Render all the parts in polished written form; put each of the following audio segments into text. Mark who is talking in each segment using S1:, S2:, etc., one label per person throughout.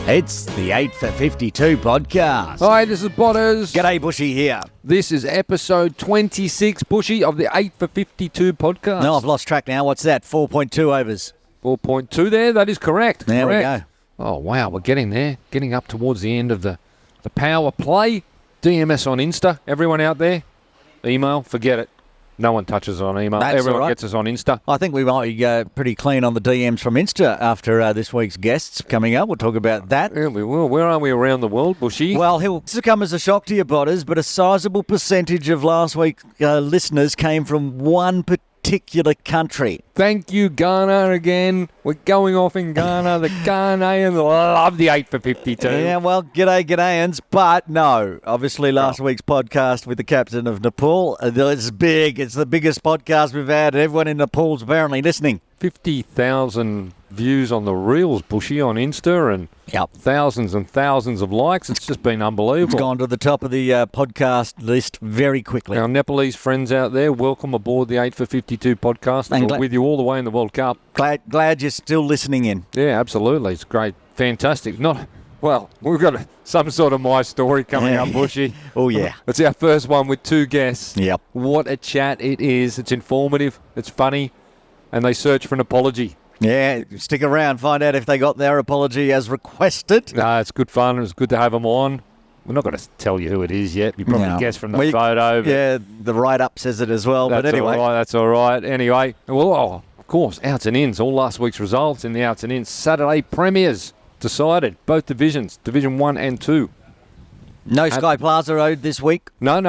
S1: It's the 8 for 52 podcast.
S2: Hi, this is Botters.
S1: G'day, Buschy here.
S2: This is episode 26, Buschy, of the 8 for 52 podcast.
S1: No, I've lost track now. What's that? 4.2 overs.
S2: 4.2 there, that is correct.
S1: There
S2: correct.
S1: we go.
S2: Oh, wow, we're getting there. Getting up towards the end of the power play. DMS on Insta. Everyone out there, email, forget it. No one touches on email.
S1: That's
S2: Everyone
S1: all right.
S2: Gets us on Insta.
S1: I think we might go pretty clean on the DMs from Insta after this week's guests coming up. We'll talk about that.
S2: Yeah, we will. Where are we around the world, Buschy?
S1: Well, this will come as a shock to your Botters, but a sizable percentage of last week's listeners came from one particular country.
S2: Thank you, Ghana, again. We're going off in Ghana. The Ghanaians love the 8 for 52.
S1: Yeah, well, g'day, Ghanaians. But no, obviously last week's podcast with the captain of Nepal, it's big. It's the biggest podcast we've had. Everyone in Nepal's apparently listening.
S2: 50,000 views on the Reels, Buschy, on Insta, and thousands and thousands of likes. It's just been unbelievable.
S1: It's gone to the top of the podcast list very quickly.
S2: Our Nepalese friends out there, welcome aboard the 8 for 52 podcast. We're with you all the way in the World Cup.
S1: Glad you're still listening in.
S2: Yeah, absolutely. It's great. Fantastic. We've got some sort of My Story coming up, Buschy.
S1: Oh, yeah.
S2: It's our first one with two guests.
S1: Yep.
S2: What a chat it is. It's informative. It's funny. And they search for an apology.
S1: Yeah, stick around, find out if they got their apology as requested.
S2: No, it's good fun. It's good to have them on. We're not going to tell you who it is yet. You probably guessed from the photo.
S1: Yeah, the write-up says it as well. But anyway.
S2: That's all right. Anyway, well, of course, outs and ins. All last week's results in the outs and ins. Saturday premiers decided. Both divisions, Division 1 and 2.
S1: No Sky Plaza Road this week?
S2: No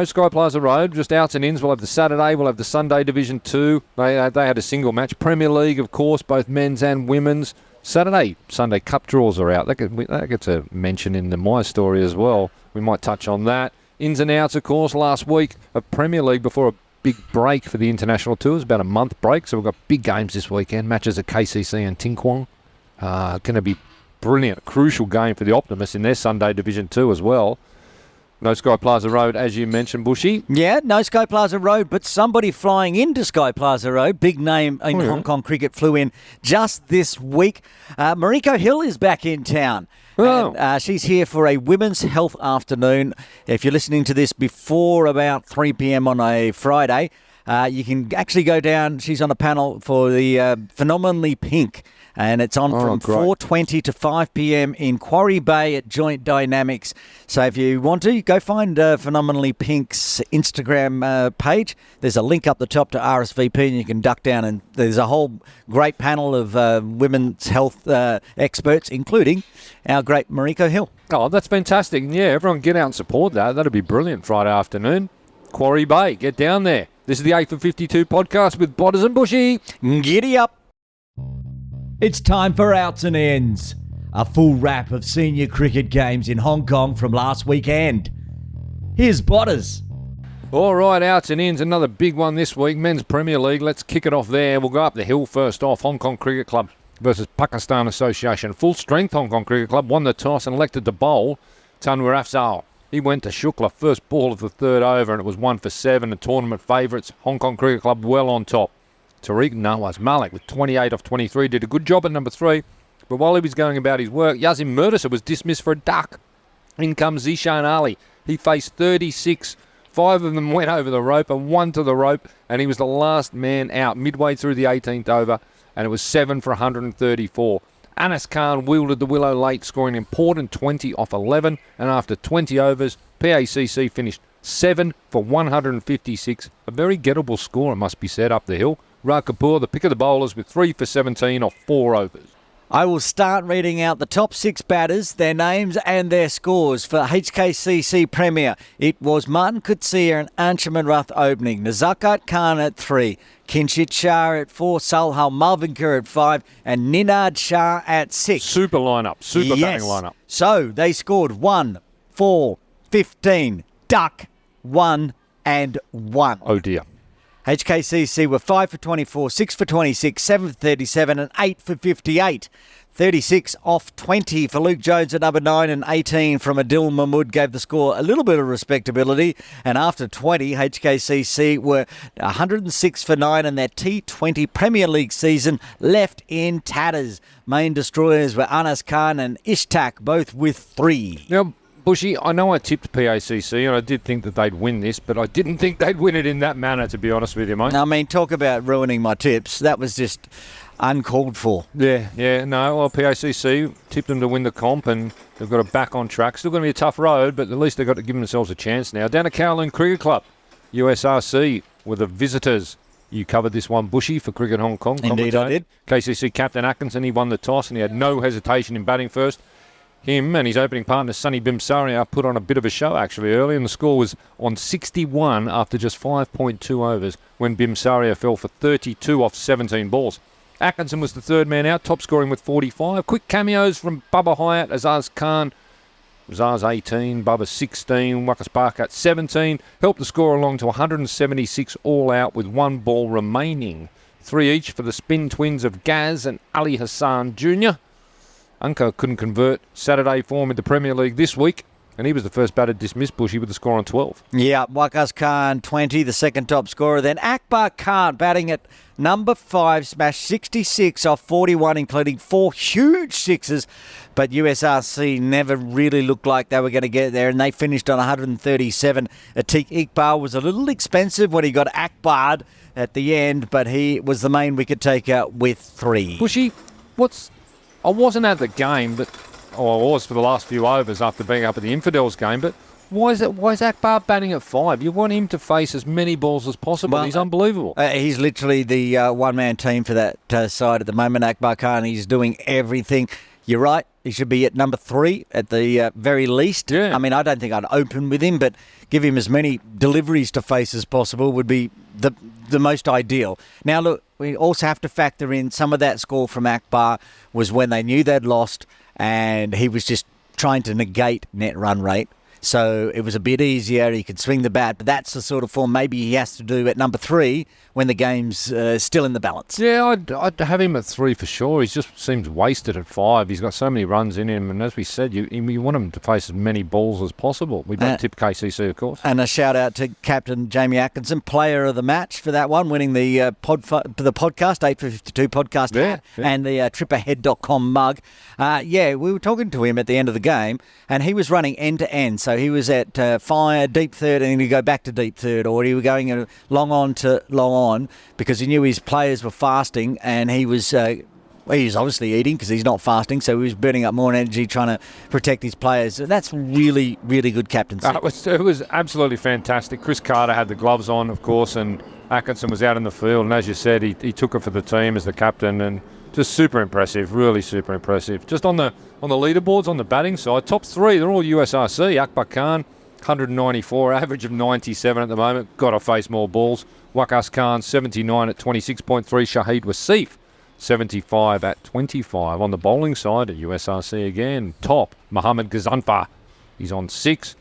S2: Sky Plaza Road, just outs and ins. We'll have the Saturday, we'll have the Sunday Division 2. They had a single match. Premier League, of course, both men's and women's. Sunday Cup draws are out. That gets a mention in the My Story as well. We might touch on that. Ins and outs, of course, last week of Premier League before a big break for the international tours, about a month break. So we've got big games this weekend, matches at KCC and Ting Kwong. Going to be brilliant, crucial game for the Optimists in their Sunday Division 2 as well. No Sky Plaza Road, as you mentioned, Buschy.
S1: Yeah, no Sky Plaza Road, but somebody flying into Sky Plaza Road, big name in Hong Kong cricket, flew in just this week. Mariko Hill is back in town.
S2: Oh.
S1: And, she's here for a Women's Health Afternoon. If you're listening to this before about 3 p.m. on a Friday, you can actually go down. She's on a panel for the Phenomenally Pink. And it's on from 4:20 to 5 p.m. in Quarry Bay at Joint Dynamics. So if you want to, go find Phenomenally Pink's Instagram page. There's a link up the top to RSVP, and you can duck down. And there's a whole great panel of women's health experts, including our great Mariko Hill.
S2: Oh, that's fantastic. Yeah, everyone get out and support that. That'd be brilliant Friday afternoon. Quarry Bay, get down there. This is the 8 for 52 podcast with Botters and Buschy.
S1: Giddy up. It's time for Outs and Ends, a full wrap of senior cricket games in Hong Kong from last weekend. Here's Botters.
S2: All right, outs and ins, another big one this week, Men's Premier League. Let's kick it off there. We'll go up the hill first off. Hong Kong Cricket Club versus Pakistan Association. Full strength Hong Kong Cricket Club won the toss and elected to bowl Tanwir Afzal. He went to Shukla, first ball of the third over, and it was 1 for 7. The tournament favourites, Hong Kong Cricket Club, well on top. Tariq Nawaz Malik with 28 off 23 did a good job at number 3. But while he was going about his work, Yazim Murdasa was dismissed for a duck. In comes Zishan Ali. He faced 36. 5 of them went over the rope and 1 to the rope. And he was the last man out midway through the 18th over. And it was 7 for 134. Anas Khan wielded the willow late, scoring an important 20 off 11. And after 20 overs, PACC finished 7 for 156. A very gettable score, it must be said, up the hill. Ra Kapoor, the pick of the bowlers, with 3 for 17 off 4 overs.
S1: I will start reading out the top 6 batters, their names and their scores for HKCC Premier. It was Martin Coetzee and Anshuman Rath opening, Nazakat Khan at 3, Kinshit Shah at 4, Salhal Malvinkar at 5 and Ninad Shah at 6.
S2: Super lineup, batting lineup.
S1: So they scored 1, 4, 15, duck, 1 and 1.
S2: Oh dear.
S1: HKCC were 5 for 24, 6 for 26, 7 for 37 and 8 for 58. 36 off 20 for Luke Jones at number 9 and 18 from Adil Mahmood gave the score a little bit of respectability. And after 20, HKCC were 106 for 9 and their T20 Premier League season left in tatters. Main destroyers were Anas Khan and Ishtak, both with 3.
S2: Now, Bushy, I know I tipped PACC and I did think that they'd win this, but I didn't think they'd win it in that manner, to be honest with you, mate.
S1: I mean, talk about ruining my tips. That was just uncalled for.
S2: Yeah, no, well, PACC tipped them to win the comp and they've got it back on track. Still going to be a tough road, but at least they've got to give themselves a chance now. Down to Kowloon Cricket Club, USRC were the visitors. You covered this one, Bushy, for Cricket Hong Kong.
S1: Indeed, I did.
S2: KCC captain Atkinson, he won the toss and he had no hesitation in batting first. Him and his opening partner, Sunny Bimsaria, put on a bit of a show actually early, and the score was on 61 after just 5.2 overs when Bimsaria fell for 32 off 17 balls. Atkinson was the third man out, top scoring with 45. Quick cameos from Bubba Hyatt, Azaz Khan. Azaz 18, Bubba 16, Wakas Barkat 17. Helped the score along to 176 all out with 1 ball remaining. 3 each for the spin twins of Gaz and Ali Hassan Jr. Unka couldn't convert Saturday form in the Premier League this week, and he was the first batter dismissed, Bushy, with the score on 12.
S1: Yeah, Wakas Khan 20, the second top scorer. Then Akbar Khan batting at number 5, smashed 66 off 41, including 4 huge sixes. But USRC never really looked like they were going to get there, and they finished on 137. Atiq Iqbal was a little expensive when he got Akbar'd at the end, but he was the main wicket taker with 3.
S2: Bushy, I wasn't at the game, but I was for the last few overs after being up at the Infidels game, but why is Akbar batting at 5? You want him to face as many balls as possible. He's unbelievable.
S1: He's literally the one-man team for that side at the moment. Akbar Khan, he's doing everything. You're right. He should be at number 3 at the very least.
S2: Yeah.
S1: I mean, I don't think I'd open with him, but give him as many deliveries to face as possible would be the most ideal. Now, look, we also have to factor in some of that score from Akbar was when they knew they'd lost and he was just trying to negate net run rate. So it was a bit easier. He could swing the bat, but that's the sort of form maybe he has to do at number 3 when the game's still in the balance.
S2: Yeah, I'd have him at 3 for sure. He just seems wasted at 5. He's got so many runs in him, and as we said, you want him to face as many balls as possible. We both tipped KCC, of course.
S1: And a shout out to Captain Jamie Atkinson, player of the match for that one, winning the podcast, 852 podcast hat, and the tripahead.com mug. We were talking to him at the end of the game, and he was running end to end. So he was at fire, deep third, and then he'd go back to deep third, or he was going long on to long on because he knew his players were fasting, and he was obviously eating because he's not fasting, so he was burning up more energy trying to protect his players. And that's really, really good captaincy.
S2: It was absolutely fantastic. Chris Carter had the gloves on, of course, and Atkinson was out in the field, and as you said, he took it for the team as the captain, and just super impressive, really super impressive. Just on the leaderboards, on the batting side, top 3, they're all USRC. Akbar Khan, 194, average of 97 at the moment. Got to face more balls. Wakas Khan, 79 at 26.3. Shahid Wasif, 75 at 25. On the bowling side at USRC again, top, Mohammad Ghazanfar. He's on 6.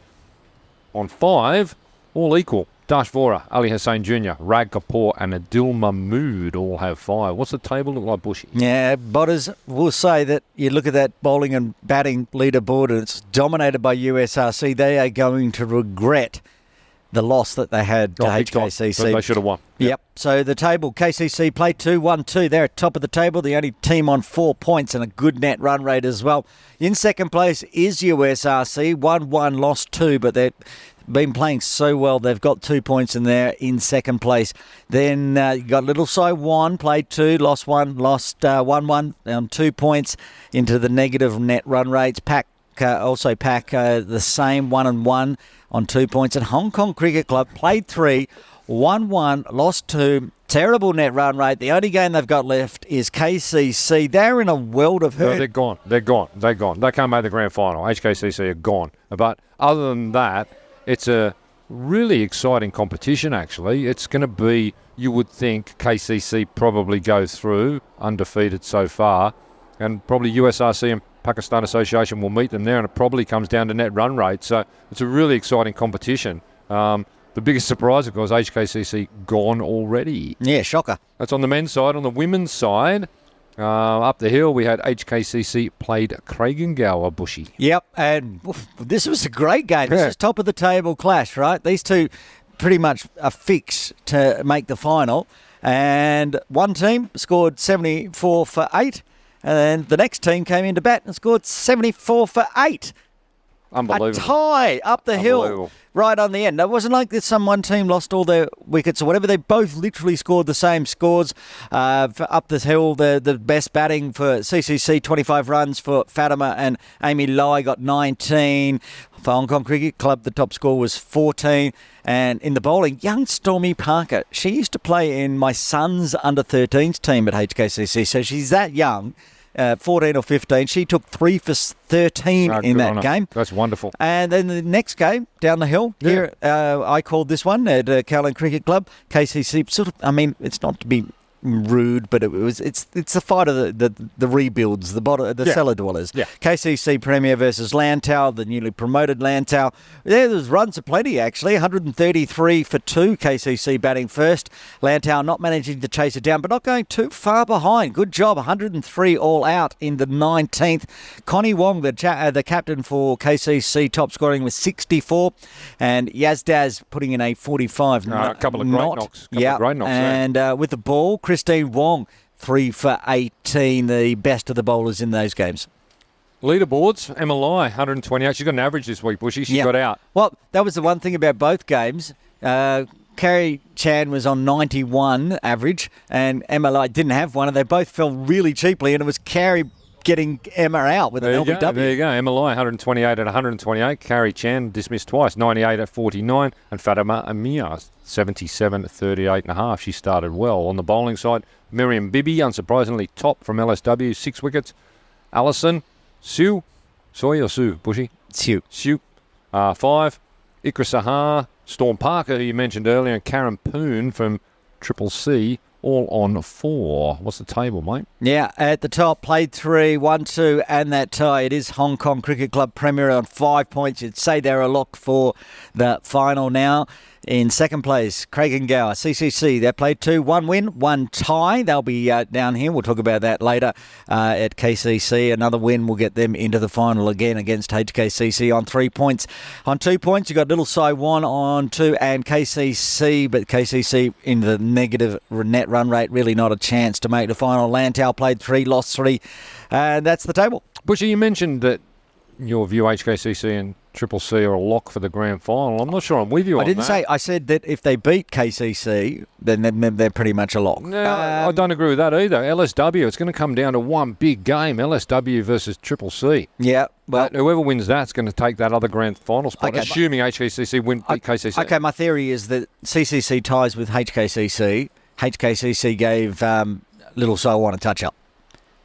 S2: On 5, all equal. Dash Vora, Ali Hussain Jr., Rag Kapoor and Adil Mahmood all have 5. What's the table look like, Bushy?
S1: Yeah, Botters will say that you look at that bowling and batting leaderboard and it's dominated by USRC. They are going to regret the loss that they had to HKCC.
S2: But they should have won.
S1: Yep. So the table, KCC played 2-1-2. They're at top of the table, the only team on 4 points and a good net run rate as well. In second place is USRC, 1-1, lost 2, but they're been playing so well, they've got 2 points in there in second place. Then you got Little Saiwan, played 2, lost 1, lost 1-1 on 2 points into the negative net run rates. Pack the same, 1-1 on 2 points. And Hong Kong Cricket Club played 3, 1-1, lost 2. Terrible net run rate. The only game they've got left is KCC. They're in a world of hurt.
S2: No, they're gone. They can't make the grand final. HKCC are gone. But other than that, it's a really exciting competition, actually. It's going to be, you would think, KCC probably go through, undefeated so far, and probably USRC and Pakistan Association will meet them there, and it probably comes down to net run rate. So it's a really exciting competition. The biggest surprise, of course, HKCC gone already.
S1: Yeah, shocker.
S2: That's on the men's side. On the women's side, up the hill, we had HKCC played Craigengower Buschy.
S1: Yep, and this was a great game. This is top of the table clash, right? These two pretty much a fix to make the final. And one team scored 74 for 8, and then the next team came into bat and scored 74 for 8.
S2: Unbelievable.
S1: A tie up the hill right on the end. It wasn't like this one team lost all their wickets or whatever. They both literally scored the same scores. Up the hill, the best batting for CCC, 25 runs for Fatima, and Amy Lai got 19. For Hong Kong Cricket Club, the top score was 14. And in the bowling, young Stormy Parker, she used to play in my son's under-13s team at HKCC, so she's that young. 14 or 15. She took 3 for 13 in that game.
S2: That's wonderful.
S1: And then the next game down the hill, here, I called this one at Cowland Cricket Club. KCC, sort of, I mean, it's not to be rude, but it's the fight of the rebuilds, the cellar dwellers. Yeah. KCC Premier versus Lantau, the newly promoted Lantau. There's runs aplenty actually. 133 for 2. KCC batting first. Lantau not managing to chase it down, but not going too far behind. Good job. 103 all out in the 19th. Connie Wong, the captain for KCC, top scoring with 64, and Yazdaz putting in a 45.
S2: A couple of great knocks.
S1: And with the ball, Christine Wong, 3 for 18, the best of the bowlers in those games.
S2: Leaderboards, Emma Lai, 128. She's got an average this week, Bushy. She got out.
S1: Well, that was the one thing about both games. Carrie Chan was on 91 average, and Emma Lai didn't have one, and they both fell really cheaply, and it was Carrie getting Emma out with an LBW.
S2: There you go. Emma Lai, 128 at 128. Carrie Chan dismissed twice, 98 at 49. And Fatima Amir, 77 at 38.5. She started well. On the bowling side, Miriam Bibi, unsurprisingly top from LSW, 6 wickets. Alison, Sue, Bushy? Sue, 5. Ikra Sahar, Storm Parker, who you mentioned earlier, and Karen Poon from Triple C, all on 4. What's the table, mate? Yeah,
S1: at the top, played 3, 1, 2, and that tie. It is Hong Kong Cricket Club Premier on 5 points. You'd say they're a lock for the final now. In second place, Craigengower, CCC. They played 2, 1 win, 1 tie. They'll be down here. We'll talk about that later at KCC. Another win will get them into the final again against HKCC on 3 points. On 2 points, you've got Little Saiwan on 2 and KCC, but KCC in the negative net run rate, really not a chance to make the final. Lantau played 3, lost 3, and that's the table.
S2: Bushy, you mentioned that your view HKCC and Triple C are a lock for the grand final. I'm not sure I'm with you on that.
S1: I didn't say. I said that if they beat KCC, then they're pretty much a lock.
S2: No, I don't agree with that either. LSW, it's going to come down to one big game, LSW versus Triple C.
S1: Yeah. Well,
S2: whoever wins that's going to take that other grand final spot, assuming HKCC win KCC.
S1: Okay, my theory is that CCC ties with HKCC. HKCC gave Little Saiwan a touch-up.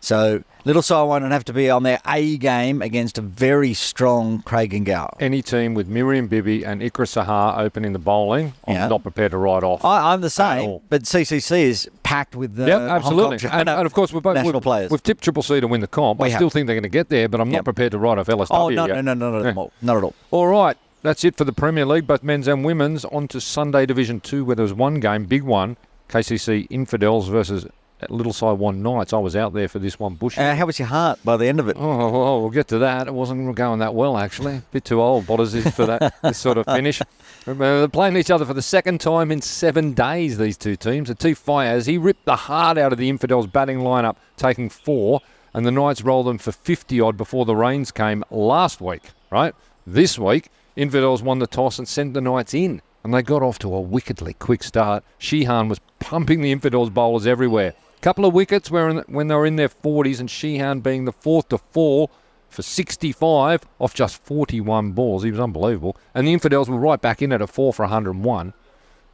S1: So Little Saiwan would have to be on their A game against a very strong Craigengower.
S2: Any team with Miriam Bibi and Ikra Sahar opening the bowling, I'm not prepared to write off.
S1: I'm the same, but CCC is packed with the
S2: absolutely.
S1: Hong Kong
S2: and of course,
S1: national players.
S2: We've tipped Triple C to win the comp. I still think they're going to get there, but I'm not prepared to write off LSW.
S1: Oh, no, not at all.
S2: All right, that's it for the Premier League, both men's and women's. On to Sunday Division 2, where there was one game, big one, KCC Infidels versus Little Saiwan Knights. I was out there for this one, Bushy.
S1: How was your heart by the end of it?
S2: Oh, we'll get to that. It wasn't going that well, actually. A bit too old, Botters is for that this sort of finish. They're playing each other for the second time in 7 days, these two teams. Atif Fayaz, he ripped the heart out of the Infidels' batting lineup, taking 4, and the Knights rolled them for 50-odd before the rains came last week, right? This week, Infidels won the toss and sent the Knights in, and they got off to a wickedly quick start. Sheehan was pumping the Infidels bowlers everywhere. Couple of wickets when they were in their 40s, and Sheehan being the 4th to fall for 65 off just 41 balls. He was unbelievable. And the Infidels were right back in at a 4 for 101.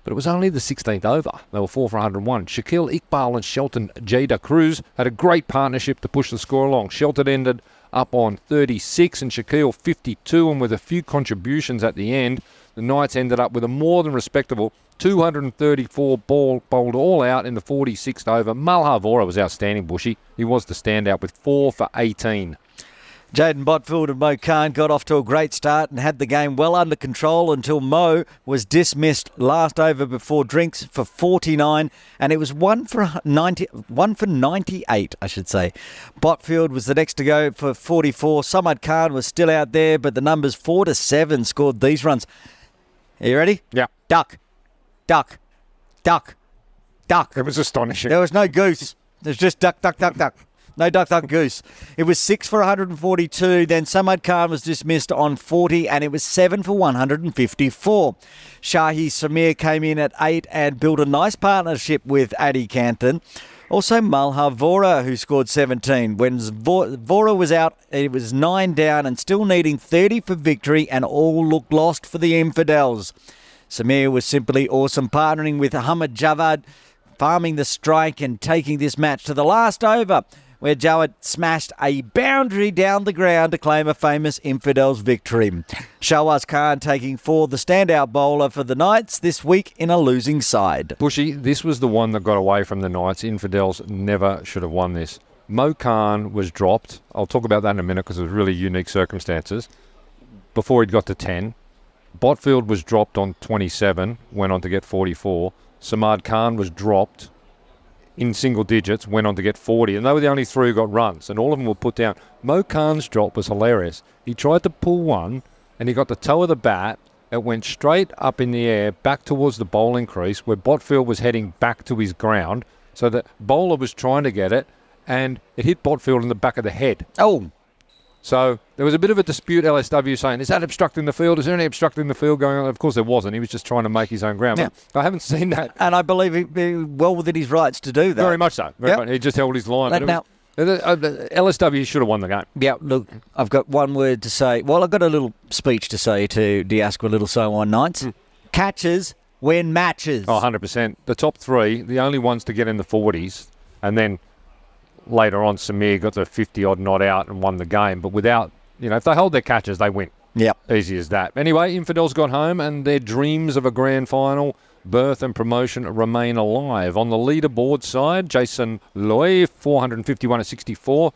S2: But it was only the 16th over. They were 4 for 101. Shaquille Iqbal and Shelton Jada Cruz had a great partnership to push the score along. Shelton ended up on 36 and Shaquille 52, and with a few contributions at the end, the Knights ended up with a more than respectable 234 bowled all out in the 46th over. Malha Vora was outstanding, Bushy. He was the standout with 4 for 18.
S1: Jaden Botfield and Mo Khan got off to a great start and had the game well under control until Mo was dismissed last over before drinks for 49, and it was 1 for 98, I should say. Botfield was the next to go for 44. Samad Khan was still out there, but the numbers 4 to 7 scored these runs. Are you ready?
S2: Yeah.
S1: Duck, duck, duck, duck.
S2: It was astonishing.
S1: There was no goose. There's just duck, duck, duck, duck. No duck, duck, goose. It was 6 for 142. Then Samad Khan was dismissed on 40, and it was 7 for 154. Shahi Samir came in at 8 and built a nice partnership with Adi Kanthan. Also, Malhar Vora, who scored 17. When Vora was out, it was 9 down and still needing 30 for victory, and all looked lost for the Infidels. Samir was simply awesome, partnering with Ahmed Javad, farming the strike and taking this match to the last over, where Jawad smashed a boundary down the ground to claim a famous Infidels victory. Shahwaz Khan taking 4, the standout bowler for the Knights this week in a losing side.
S2: Bushy, this was the one that got away from the Knights. Infidels never should have won this. Mo Khan was dropped. I'll talk about that in a minute because it was really unique circumstances. Before he'd got to 10. Botfield was dropped on 27, went on to get 44. Samad Khan was dropped in single digits, went on to get 40, and they were the only 3 who got runs, and all of them were put down. Mo Khan's drop was hilarious. He tried to pull one, and he got the toe of the bat. It went straight up in the air, back towards the bowling crease, where Botfield was heading back to his ground, so the bowler was trying to get it, and it hit Botfield in the back of the head.
S1: Oh.
S2: So there was a bit of a dispute, LSW saying, is that obstructing the field? Is there any obstructing the field going on? Of course there wasn't. He was just trying to make his own ground.
S1: Yeah.
S2: But I haven't seen that.
S1: And I believe he'd be well within his rights to do that.
S2: Very much so. Very much. He just held his line.
S1: Now,
S2: LSW should have won the game.
S1: yeah, look, I've got one word to say. Well, I've got a little speech to say to Diaspora Little So On Knights. Catches win matches.
S2: Oh, 100%. The top 3, the only ones to get in the 40s, and then later on Samir got the 50-odd not out and won the game. But without, if they hold their catches, they win.
S1: Yep.
S2: Easy as that. Anyway, Infidels got home, and their dreams of a grand final, berth and promotion remain alive. On the leaderboard side, Jason Loy, 451 at 64.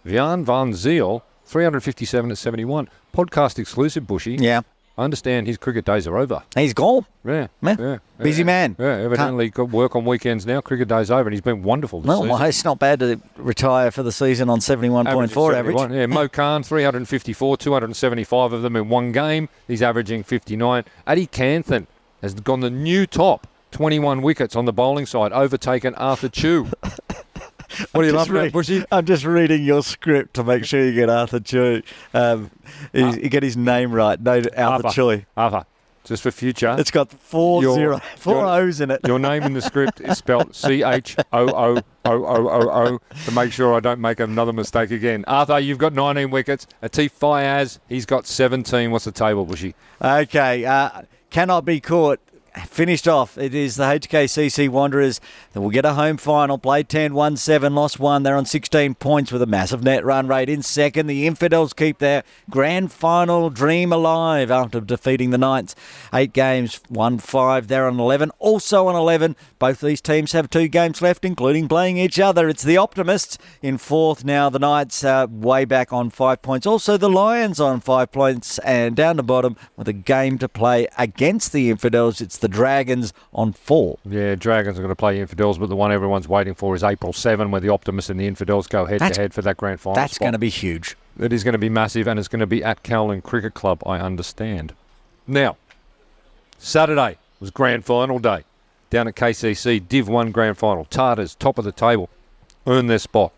S2: Vian Van Ziel, 357 at 71. Podcast exclusive, Bushy.
S1: Yeah.
S2: I understand his cricket days are over.
S1: He's gone.
S2: Yeah.
S1: Busy man.
S2: Yeah, evidently got work on weekends now. Cricket day's over, and he's been wonderful this season.
S1: Well, it's not bad to retire for the season on 71.4 average.
S2: Yeah, Mo Khan, 354, 275 of them in one game. He's averaging 59. Adi Kanthan has gone the new top, 21 wickets on the bowling side, overtaken Arthur Chu. What are you laughing at, Bushy?
S1: I'm just reading your script to make sure you get Arthur Chu. You get his name right. No, Arthur Chu.
S2: Arthur. Just for future.
S1: It's got four O's in it.
S2: Your name in the script is spelled CHOOOOO to make sure I don't make another mistake again. Arthur, you've got 19 wickets. Atif Fayaz, he's got 17. What's the table, Bushy?
S1: Okay. Cannot be caught. Finished off. It is the HKCC Wanderers that will get a home final. Played 10, won 7, lost 1. They're on 16 points with a massive net run rate. In second, the Infidels keep their grand final dream alive after defeating the Knights. 8 games, won 5. They're on 11. Also on 11. Both these teams have 2 games left, including playing each other. It's the Optimists in 4th now. The Knights are way back on 5 points. Also the Lions on 5 points. And down the bottom with a game to play against the Infidels, it's the Dragons on 4.
S2: Yeah, Dragons are going to play Infidels, but the one everyone's waiting for is April 7, where the Optimists and the Infidels go head-to-head for that grand final
S1: That's
S2: spot.
S1: going to be huge.
S2: It is going to be massive, and it's going to be at Cowlin Cricket Club, I understand. Now, Saturday was grand final day down at KCC. Div 1 grand final. Tartars, top of the table, earn their spot.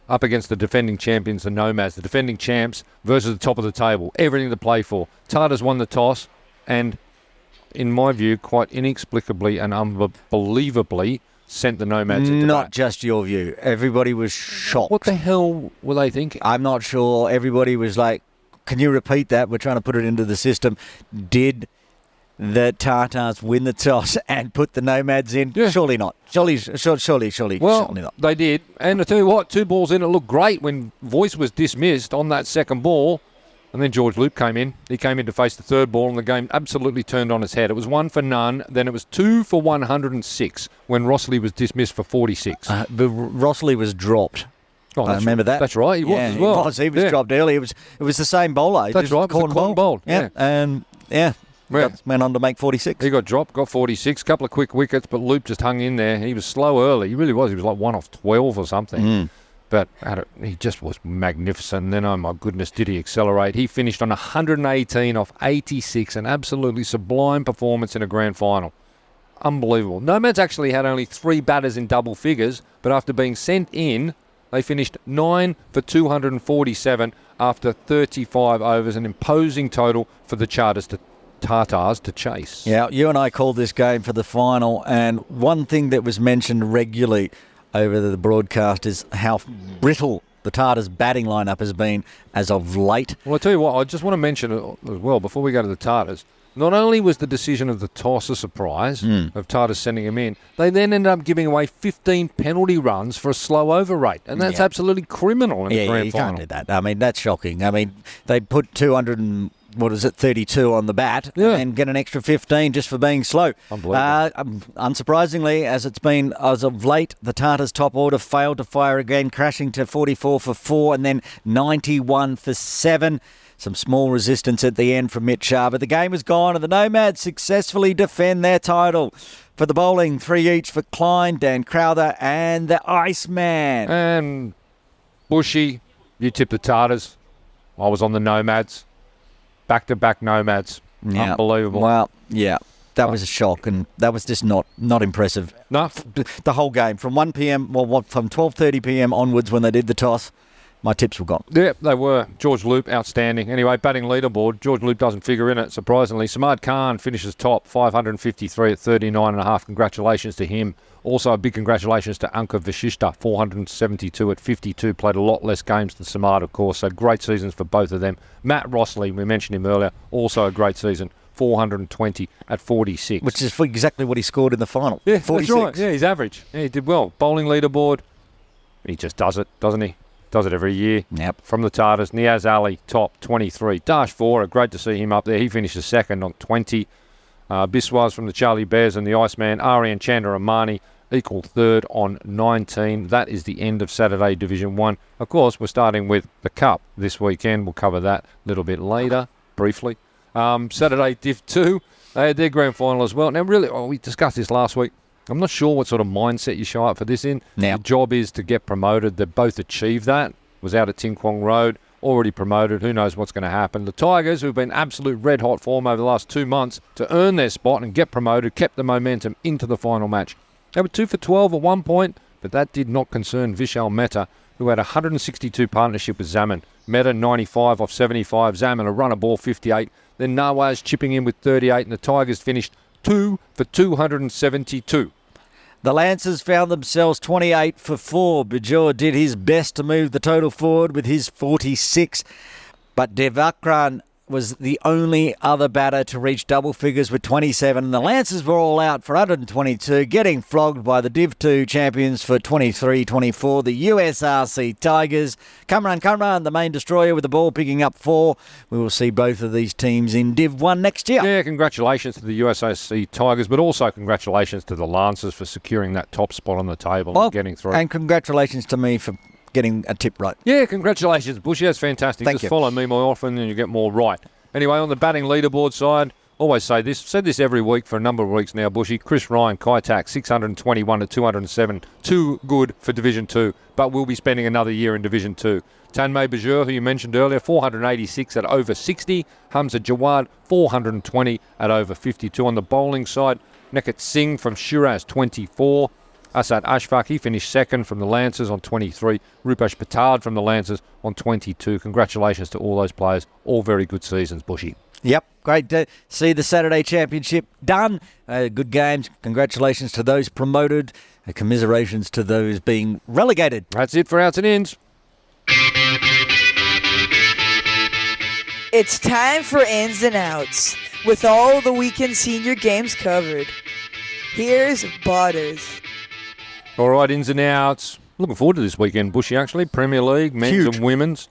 S2: Up against the defending champions, the Nomads. The defending champs versus the top of the table. Everything to play for. Tartars won the toss, and in my view, quite inexplicably and unbelievably, sent the Nomads into
S1: Not
S2: bat.
S1: just your view. Everybody was shocked.
S2: What the hell were they thinking?
S1: I'm not sure. Everybody was like, can you repeat that? We're trying to put it into the system. Did the Tartars win the toss and put the Nomads in?
S2: Yeah.
S1: Surely not. Surely not.
S2: They did. And I tell you what, 2 balls in, it looked great when Voice was dismissed on that second ball. And then George Loop came in. He came in to face the 3rd ball, and the game absolutely turned on its head. It was 1 for none. Then it was 2 for 106 when Rossley was dismissed for 46.
S1: But Rossley was dropped.
S2: Oh,
S1: I remember that.
S2: That's right. He was as well.
S1: He was dropped early. It was the same bowler.
S2: That's right. It was Corn Bold.
S1: Yeah. And went on to make 46.
S2: He got dropped, got 46, couple of quick wickets, but Loop just hung in there. He was slow early. He really was. He was like 1 off 12 or something. But he just was magnificent. And then, oh my goodness, did he accelerate. He finished on 118 off 86, an absolutely sublime performance in a grand final. Unbelievable. Nomads actually had only 3 batters in double figures, but after being sent in, they finished 9 for 247 after 35 overs, an imposing total for the Tartars to chase.
S1: Yeah, you and I called this game for the final, and one thing that was mentioned regularly over the broadcast is how brittle the Tartars' batting lineup has been as of late.
S2: Well, I tell you what, I just want to mention as well, before we go to the Tartars, not only was the decision of the toss a surprise, of Tartars sending him in, they then ended up giving away 15 penalty runs for a slow over rate, and that's absolutely criminal in the grand final.
S1: You can't do that. I mean, that's shocking. I mean, they put 32 on the bat and get an extra 15 just for being slow.
S2: Unbelievable.
S1: Unsurprisingly, as it's been as of late, the Tartars' top order failed to fire again, crashing to 44 for 4 and then 91 for 7. Some small resistance at the end from Mitch Shah, but the game is gone and the Nomads successfully defend their title. For the bowling, 3 each for Klein, Dan Crowther and the Iceman.
S2: And Buschy, you tipped the Tartars. I was on the Nomads. Back-to-back Nomads.
S1: Yeah.
S2: Unbelievable.
S1: Well, yeah, that was a shock, and that was just not impressive.
S2: No.
S1: The whole game, from 1 p.m., from 12:30 p.m. onwards when they did the toss, my tips were gone.
S2: Yeah, they were. George Loop, outstanding. Anyway, batting leaderboard, George Loop doesn't figure in it, surprisingly. Samad Khan finishes top, 553 at 39.5. Congratulations to him. Also, a big congratulations to Anka Vashishta, 472 at 52. Played a lot less games than Samad, of course, so great seasons for both of them. Matt Rossley, we mentioned him earlier, also a great season, 420 at 46.
S1: Which is exactly what he scored in the final.
S2: Yeah,
S1: 46.
S2: That's right. Yeah, he's average. Yeah, he did well. Bowling leaderboard, he just does it, doesn't he? Does it every year.
S1: Yep.
S2: From the Tartars, Niaz Ali, top, 23. Dash 4, great to see him up there. He finishes second on 20. Biswas from the Charlie Bears and the Iceman, Aryan Chandaramani, equal third on 19. That is the end of Saturday Division 1. Of course, we're starting with the Cup this weekend. We'll cover that a little bit later, briefly. Saturday Div 2, they had their grand final as well. Now, really, we discussed this last week. I'm not sure what sort of mindset you show up for this in.
S1: Now,
S2: the job is to get promoted. They've both achieved that. Was out at Tin Kwong Road, already promoted. Who knows what's going to happen. The Tigers, who've been absolute red-hot form over the last 2 months to earn their spot and get promoted, kept the momentum into the final match. They were 2 for 12 at one point, but that did not concern Vishal Mehta, who had a 162 partnership with Zaman. Mehta 95 off 75, Zaman a runner ball 58. Then Nawaz chipping in with 38, and the Tigers finished 2 for 272.
S1: the Lancers found themselves 28 for 4. Bajor did his best to move the total forward with his 46, but Devakran was the only other batter to reach double figures with 27. And the Lancers were all out for 122, getting flogged by the Div 2 champions for 23-24, the USRC Tigers. Kamran, the main destroyer with the ball, picking up 4. We will see both of these teams in Div 1 next year.
S2: Yeah, congratulations to the USRC Tigers, but also congratulations to the Lancers for securing that top spot on the table and getting through.
S1: And congratulations to me for getting a tip right.
S2: Yeah, congratulations, Bushy. That's fantastic.
S1: Thank
S2: Just
S1: you.
S2: follow me more often and you get more right. Anyway, on the batting leaderboard side, always say this, said this every week for a number of weeks now, Bushy. Chris Ryan, Kaitak, 621 to 207. Too good for Division 2, but we'll be spending another year in Division 2. Tanmay Bajur, who you mentioned earlier, 486 at over 60. Hamza Jawad, 420 at over 52. On the bowling side, Nekat Singh from Shiraz, 24. Asad Ashfaq, he finished second from the Lancers on 23. Rupesh Patard from the Lancers on 22. Congratulations to all those players. All very good seasons, Bushy.
S1: Yep, great to see the Saturday Championship done. Good games. Congratulations to those promoted. Commiserations to those being relegated.
S2: That's it for Outs and Ins.
S3: It's time for Ins and Outs, with all the weekend senior games covered. Here's Botters.
S2: All right, ins and outs. Looking forward to this weekend, Bushy, actually. Premier League, men's
S1: Huge.
S2: and women's.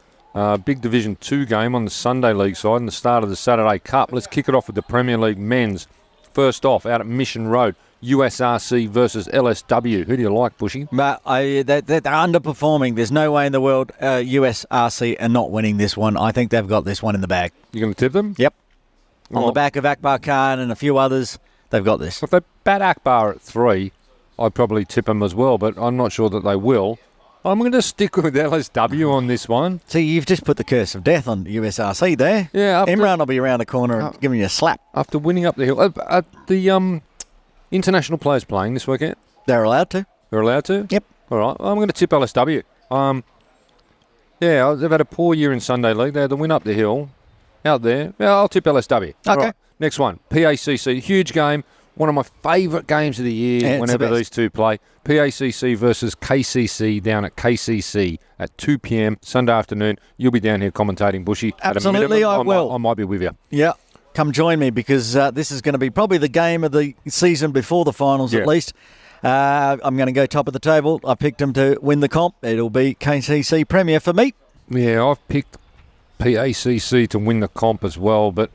S2: Big Division 2 game on the Sunday League side and the start of the Saturday Cup. Let's kick it off with the Premier League men's. First off, out at Mission Road, USRC versus LSW. Who do you like, Bushy?
S1: But they're underperforming. There's no way in the world USRC are not winning this one. I think they've got this one in the bag.
S2: You going to tip them?
S1: Yep. On the back of Akbar Khan and a few others, they've got this.
S2: If they bat Akbar at 3, I'd probably tip them as well, but I'm not sure that they will. I'm going to stick with LSW on this one.
S1: See, you've just put the curse of death on USRC there.
S2: Yeah.
S1: Imran will be around the corner and giving you a slap.
S2: After winning up the hill. Are the international players playing this weekend?
S1: They're allowed to.
S2: They're allowed to?
S1: Yep.
S2: All right. I'm going to tip LSW. Yeah, they've had a poor year in Sunday League. They had to win up the hill out there. Yeah, I'll tip LSW.
S1: Okay.
S2: Right. Next one, PACC. Huge game. One of my favourite games of the year whenever these two play. PACC versus KCC down at KCC at 2 p.m. Sunday afternoon. You'll be down here commentating, Bushy.
S1: Absolutely, I will.
S2: I might be with you.
S1: Yeah. Come join me because this is going to be probably the game of the season before the finals at least. I'm going to go top of the table. I picked them to win the comp. It'll be KCC Premier for me.
S2: Yeah, I've picked PACC to win the comp as well, but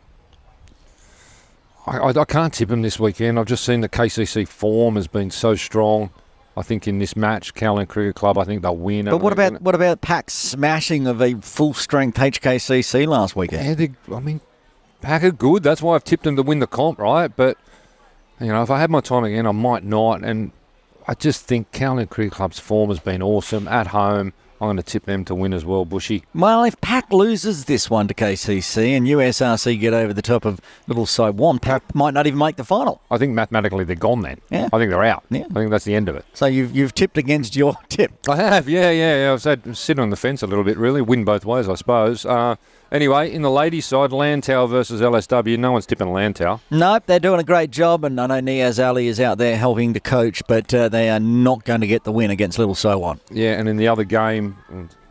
S2: I can't tip them this weekend. I've just seen the KCC form has been so strong. I think in this match, Caroline Cricket Club, I think they'll win.
S1: But what about Pac's smashing of a full-strength HKCC last weekend?
S2: Yeah, Pack are good. That's why I've tipped them to win the comp, right? But, if I had my time again, I might not. And I just think Caroline Cricket Club's form has been awesome at home. I'm going to tip them to win as well, Bushy.
S1: Well, if Pac loses this one to KCC and USRC get over the top of Little Saiwan, Pac might not even make the final.
S2: I think mathematically they're gone then.
S1: Yeah.
S2: I think they're out.
S1: Yeah.
S2: I think that's the end of it.
S1: So you've tipped against your tip.
S2: I have, yeah. I've sitting on the fence a little bit, really. Win both ways, I suppose. Anyway, in the ladies' side, Lantau versus LSW. No one's tipping Lantau.
S1: Nope, they're doing a great job, and I know Niaz Ali is out there helping to coach, but they are not going to get the win against Little Saiwan.
S2: Yeah, and in the other game,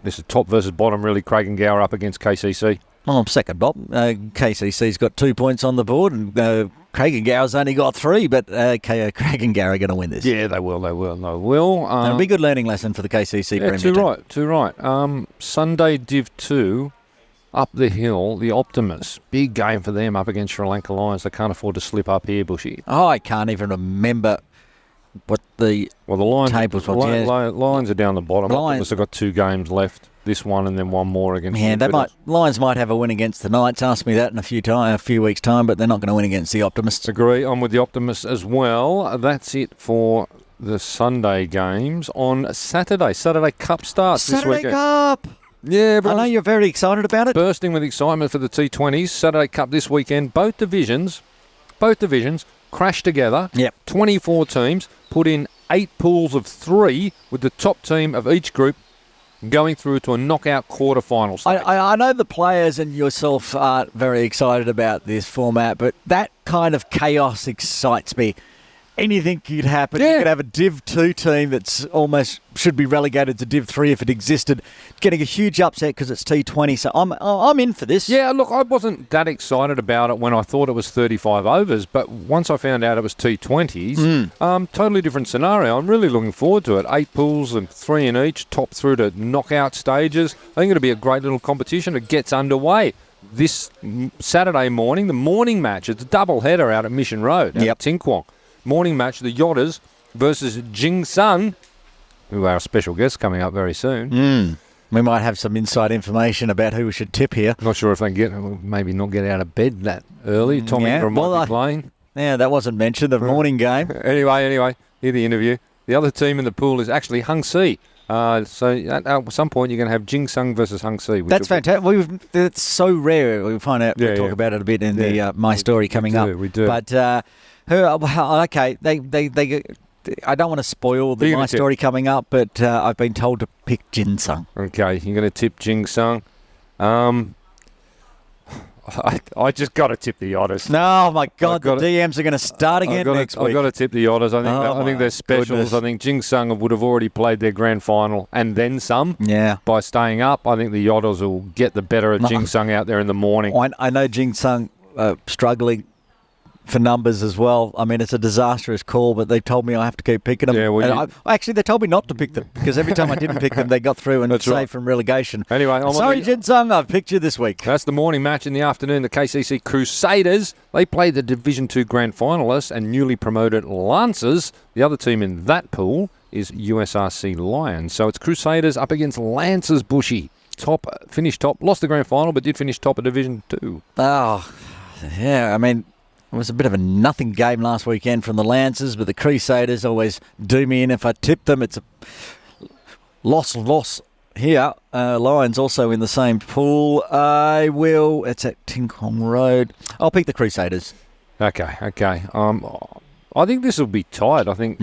S2: this is top versus bottom, really. Craig and Gower up against KCC.
S1: Oh, second bottom. KCC's got 2 points on the board, and Craig and Gower's only got 3, but Craig and Gower are going to win this.
S2: Yeah, they will.
S1: It'll be a good learning lesson for the KCC Premier team.
S2: Too right. Sunday Div 2, up the hill, the Optimists. Big game for them up against Sri Lanka Lions. They can't afford to slip up here, Bushy.
S1: Oh, I can't even remember what the
S2: Lions,
S1: tables were.
S2: Lions are down the bottom.
S1: Lions
S2: have got 2 games left. This one and then one more against.
S1: Yeah, Lions might have a win against the Knights. Ask me that in a few weeks' time, but they're not going to win against the Optimists.
S2: Agree. I'm with the Optimists as well. That's it for the Sunday games. On Saturday Cup starts this weekend.
S1: Saturday Cup.
S2: Yeah,
S1: I know you're very excited about it.
S2: Bursting with excitement for the T20s. Saturday Cup this weekend. Both divisions crash together.
S1: Yep.
S2: 24 teams put in 8 pools of 3 with the top team of each group going through to a knockout quarterfinal stage.
S1: I know the players and yourself aren't very excited about this format, but that kind of chaos excites me. Anything could happen.
S2: Yeah.
S1: You could have a Div 2 team that's almost should be relegated to Div 3 if it existed, getting a huge upset because it's T20. So I'm in for this.
S2: Yeah, look, I wasn't that excited about it when I thought it was 35 overs, but once I found out it was T20s, totally different scenario. I'm really looking forward to it. 8 pools and 3 in each, top through to knockout stages. I think it'll be a great little competition. It gets underway this Saturday morning. The morning match, it's a double header out at Mission Road at Tinkwong. Morning match, the Yotters versus Jing Sun, who are our special guests coming up very soon.
S1: We might have some inside information about who we should tip here.
S2: Not sure if they maybe not get out of bed that early. Tommy Ingram might be playing.
S1: Yeah, that wasn't mentioned, the morning game.
S2: Anyway, hear the interview. The other team in the pool is actually Hung Si. So at some point you're going to have Jing Sun versus Hung Si.
S1: That's fantastic. It's so rare. We'll find out. We'll talk about it a bit in the My Story coming up.
S2: We do.
S1: But okay, they. I don't want to spoil the My Story coming up, but I've been told to pick Jin Sun.
S2: Okay, you're going to tip Jing Sun. I just got to tip the Otters.
S1: No, my God, the DMs are going to start again next week.
S2: I've got to tip the Otters. I think they're specials. Goodness. I think Jing Sun would have already played their grand final and then some.
S1: Yeah. By
S2: staying up, I think the Otters will get the better of Jing Sun out there in the morning.
S1: I know Jing Sun struggling for numbers as well. I mean, it's a disastrous call, but they told me I have to keep picking them.
S2: Yeah, well,
S1: actually, they told me not to pick them because every time I didn't pick them, they got through and saved from relegation.
S2: Anyway,
S1: sorry, Jing Sun, I've picked you this week.
S2: That's the morning match. In the afternoon, the KCC Crusaders, they played the Division 2 grand finalists and newly promoted Lancers. The other team in that pool is USRC Lions. So it's Crusaders up against Lancers Buschy. Finished top, lost the grand final, but did finish top of Division 2.
S1: Oh, yeah, I mean, it was a bit of a nothing game last weekend from the Lancers, but the Crusaders always do me in if I tip them. It's a loss here. Lions also in the same pool. It's at Tinkong Road. I'll pick the Crusaders.
S2: Okay. I think this will be tight. I think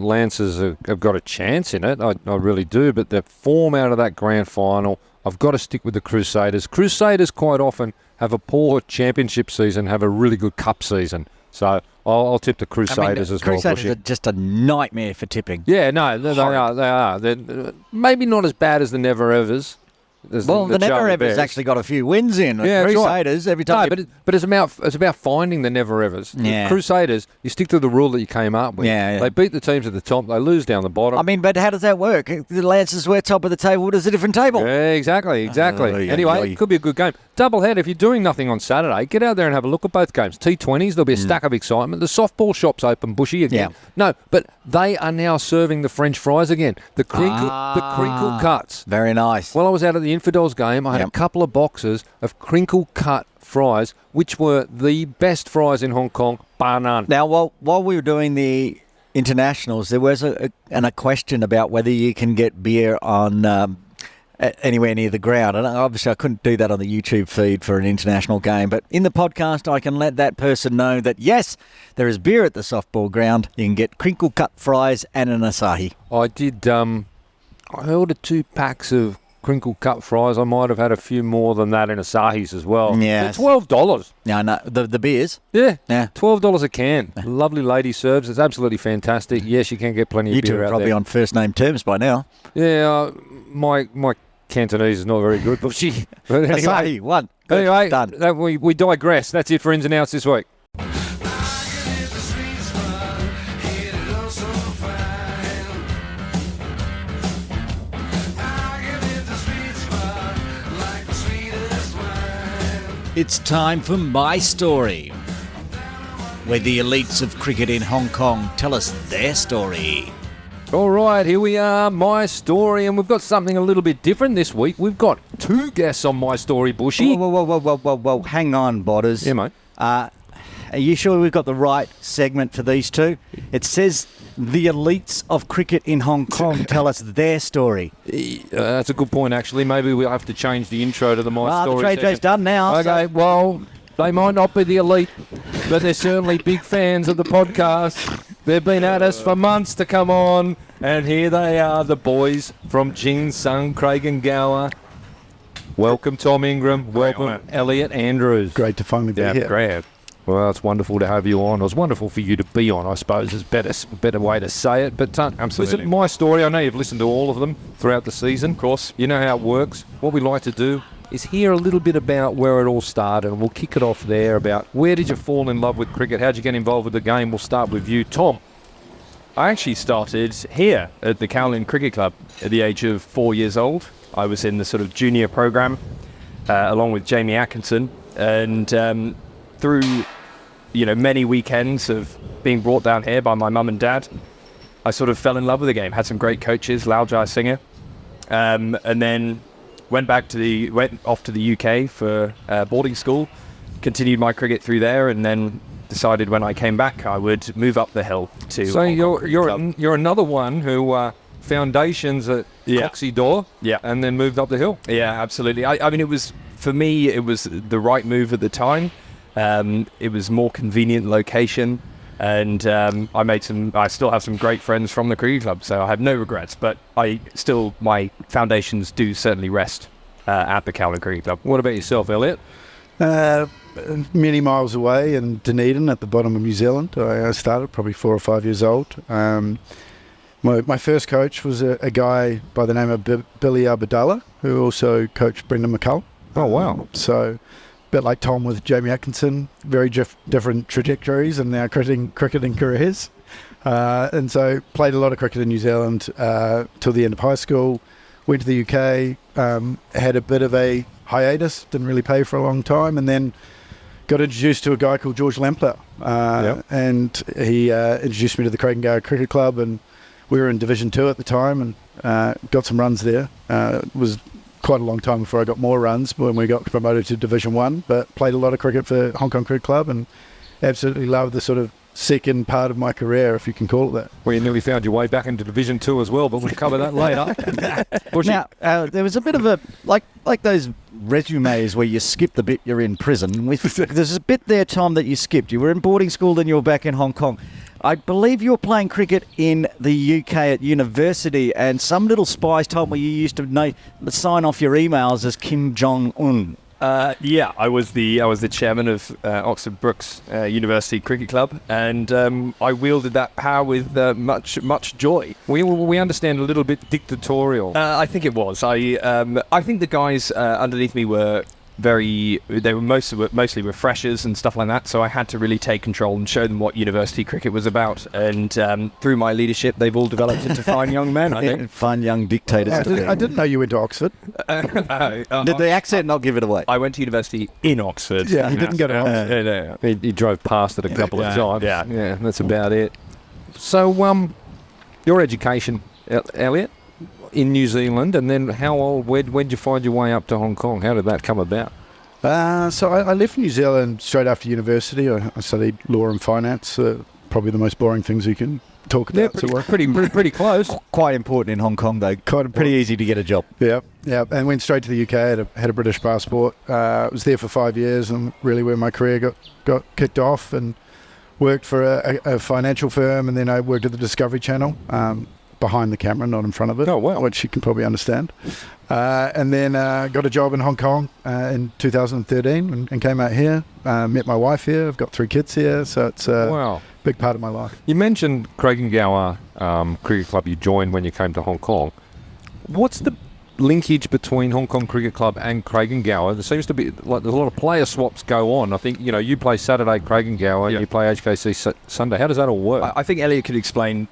S2: Lancers have got a chance in it. I really do. But the form out of that grand final, I've got to stick with the Crusaders. Crusaders quite often have a poor championship season, have a really good cup season. So I'll tip the Crusaders as well.
S1: Crusaders are just a nightmare for tipping.
S2: Yeah, no, they are. They're maybe not as bad as the Never Evers.
S1: The Never Evers actually got a few wins in.
S2: Yeah,
S1: Crusaders, every time.
S2: No, but it's about finding the Never Evers.
S1: Yeah.
S2: Crusaders, you stick to the rule that you came up with.
S1: Yeah.
S2: They beat the teams at the top. They lose down the bottom.
S1: I mean, but how does that work? The Lancers were top of the table. There's a different table.
S2: Yeah, exactly. Anyway, it could be a good game. Doublehead, if you're doing nothing on Saturday, get out there and have a look at both games. T20s, there'll be a stack of excitement. The softball shop's open, Buschy again.
S1: Yeah.
S2: No, but they are now serving the French fries again. The crinkle cuts.
S1: Very nice.
S2: While I was out at the Infidels game, I had a couple of boxes of crinkle cut fries, which were the best fries in Hong Kong, bar none.
S1: Now, while we were doing the internationals, there was a question about whether you can get beer on anywhere near the ground. And obviously I couldn't do that on the YouTube feed for an international game, but in the podcast I can let that person know that yes, there is beer at the softball ground. You can get crinkle cut fries and an Asahi.
S2: I did I ordered 2 packs of crinkle cut fries. I might have had a few more than that in Asahis as well.
S1: Yeah.
S2: They're $12.
S1: Yeah, I know. The beers?
S2: Yeah.
S1: Yeah.
S2: $12 a can. Lovely lady serves. It's absolutely fantastic. Yes, you can get plenty of beer out there.
S1: You two are probably on first name terms by now.
S2: Yeah, my Cantonese is not very good, but anyway,
S1: Asahi, one.
S2: Anyway,
S1: done.
S2: We digress. That's it for Ins and Outs this week.
S1: It's time for My Story, where the elites of cricket in Hong Kong tell us their story.
S2: All right, here we are, My Story, and we've got something a little bit different this week. We've got 2 guests on My Story, Buschy.
S1: Whoa. Hang on, Botters.
S2: Yeah, mate.
S1: Are you sure we've got the right segment for these 2? It says the elites of cricket in Hong Kong tell us their story.
S2: That's a good point, actually. Maybe we'll have to change the intro to the My Story
S1: the trade
S2: section.
S1: show's done now.
S2: Okay, well, they might not be the elite, but they're certainly big fans of the podcast. They've been at us for months to come on, and here they are, the boys from Jing Sun, Craig and Gower. Welcome, Tom Ingram. Welcome, Elliot Andrews.
S4: Great to finally be here.
S2: Great. Well, it's wonderful to have you on. It was wonderful for you to be on, I suppose, is a better way to say it. But
S4: absolutely.
S2: Listen, My Story, I know you've listened to all of them throughout the season. Of course. You know how it works. What we like to do is hear a little bit about where it all started, and we'll kick it off there about where did you fall in love with cricket? How did you get involved with the game? We'll start with you, Tom.
S5: I actually started here at the Kowloon Cricket Club at the age of 4 years old. I was in the sort of junior program along with Jamie Atkinson, and through many weekends of being brought down here by my mum and dad, I sort of fell in love with the game. Had some great coaches, Lau Jai Singer, and then went off to the UK for boarding school, continued my cricket through there, and then decided when I came back I would move up the hill to.
S2: So you're another one who foundations at Coxie Door, and then moved up the hill.
S5: Yeah, absolutely. I mean, it was the right move at the time. It was more convenient location, and I still have some great friends from the cricket club, so I have no regrets. But my foundations do certainly rest at the Kowloon Cricket Club.
S2: What about yourself, Elliot?
S4: Many miles away in Dunedin at the bottom of New Zealand. I started probably 4 or 5 years old. My first coach was a guy by the name of Billy Abdallah, who also coached Brendan McCullum.
S2: Oh, wow.
S4: So bit like Tom with Jamie Atkinson, very different trajectories in their cricketing careers. And so played a lot of cricket in New Zealand till the end of high school. Went to the UK, had a bit of a hiatus, didn't really play for a long time, and then got introduced to a guy called George Lamplough. And he introduced me to the Craigengower Cricket Club, and we were in Division 2 at the time, and got some runs there. It was quite a long time before I got more runs when we got promoted to Division 1, but played a lot of cricket for Hong Kong Cricket Club and absolutely loved the sort of second part of my career, if you can call it that.
S2: Well, you nearly found your way back into Division 2 as well, but we'll cover that later.
S1: Now, there was a bit of a, like those resumes where you skip the bit you're in prison. There's a bit there, Tom, that you skipped. You were in boarding school, then you were back in Hong Kong. I believe you were playing cricket in the UK at university, and some little spies told me you used to sign off your emails as Kim Jong-un.
S5: Yeah, I was the chairman of Oxford Brookes University Cricket Club, and I wielded that power with much joy.
S2: We understand a little bit dictatorial.
S5: I think it was. I think the guys underneath me were mostly refreshers and stuff like that, so I had to really take control and show them what university cricket was about, and through my leadership they've all developed into fine young men, I think.
S1: Fine young dictators.
S4: I didn't know you went to Oxford.
S1: Did the accent not give it away?
S5: I went to university in Oxford.
S4: Yeah, he didn't go to Oxford.
S2: He drove past it a couple of times.
S5: Yeah,
S2: that's about it. So, your education, Elliot, in New Zealand, and then how old, when did you find your way up to Hong Kong? How did that come about?
S4: So I left New Zealand straight after university. I studied law and finance, probably the most boring things you can talk about.
S2: Pretty close.
S1: Quite important in Hong Kong, though. Pretty easy to get a job.
S4: Yeah, and went straight to the UK. Had a British passport. Was there for 5 years, and really where my career got kicked off, and worked for a financial firm, and then I worked at the Discovery Channel. Behind the camera, not in front of it.
S2: Oh, wow.
S4: Which you can probably understand. And then got a job in Hong Kong in 2013 and came out here. Met my wife here. I've got 3 kids here, so it's a big part of my life.
S2: You mentioned Craigengower Cricket Club you joined when you came to Hong Kong. What's the linkage between Hong Kong Cricket Club and Craigengower? There seems to be there's a lot of player swaps go on. I think you play Saturday Craigengower, and you play HKC Sunday. How does that all work?
S5: I think Elliot could explain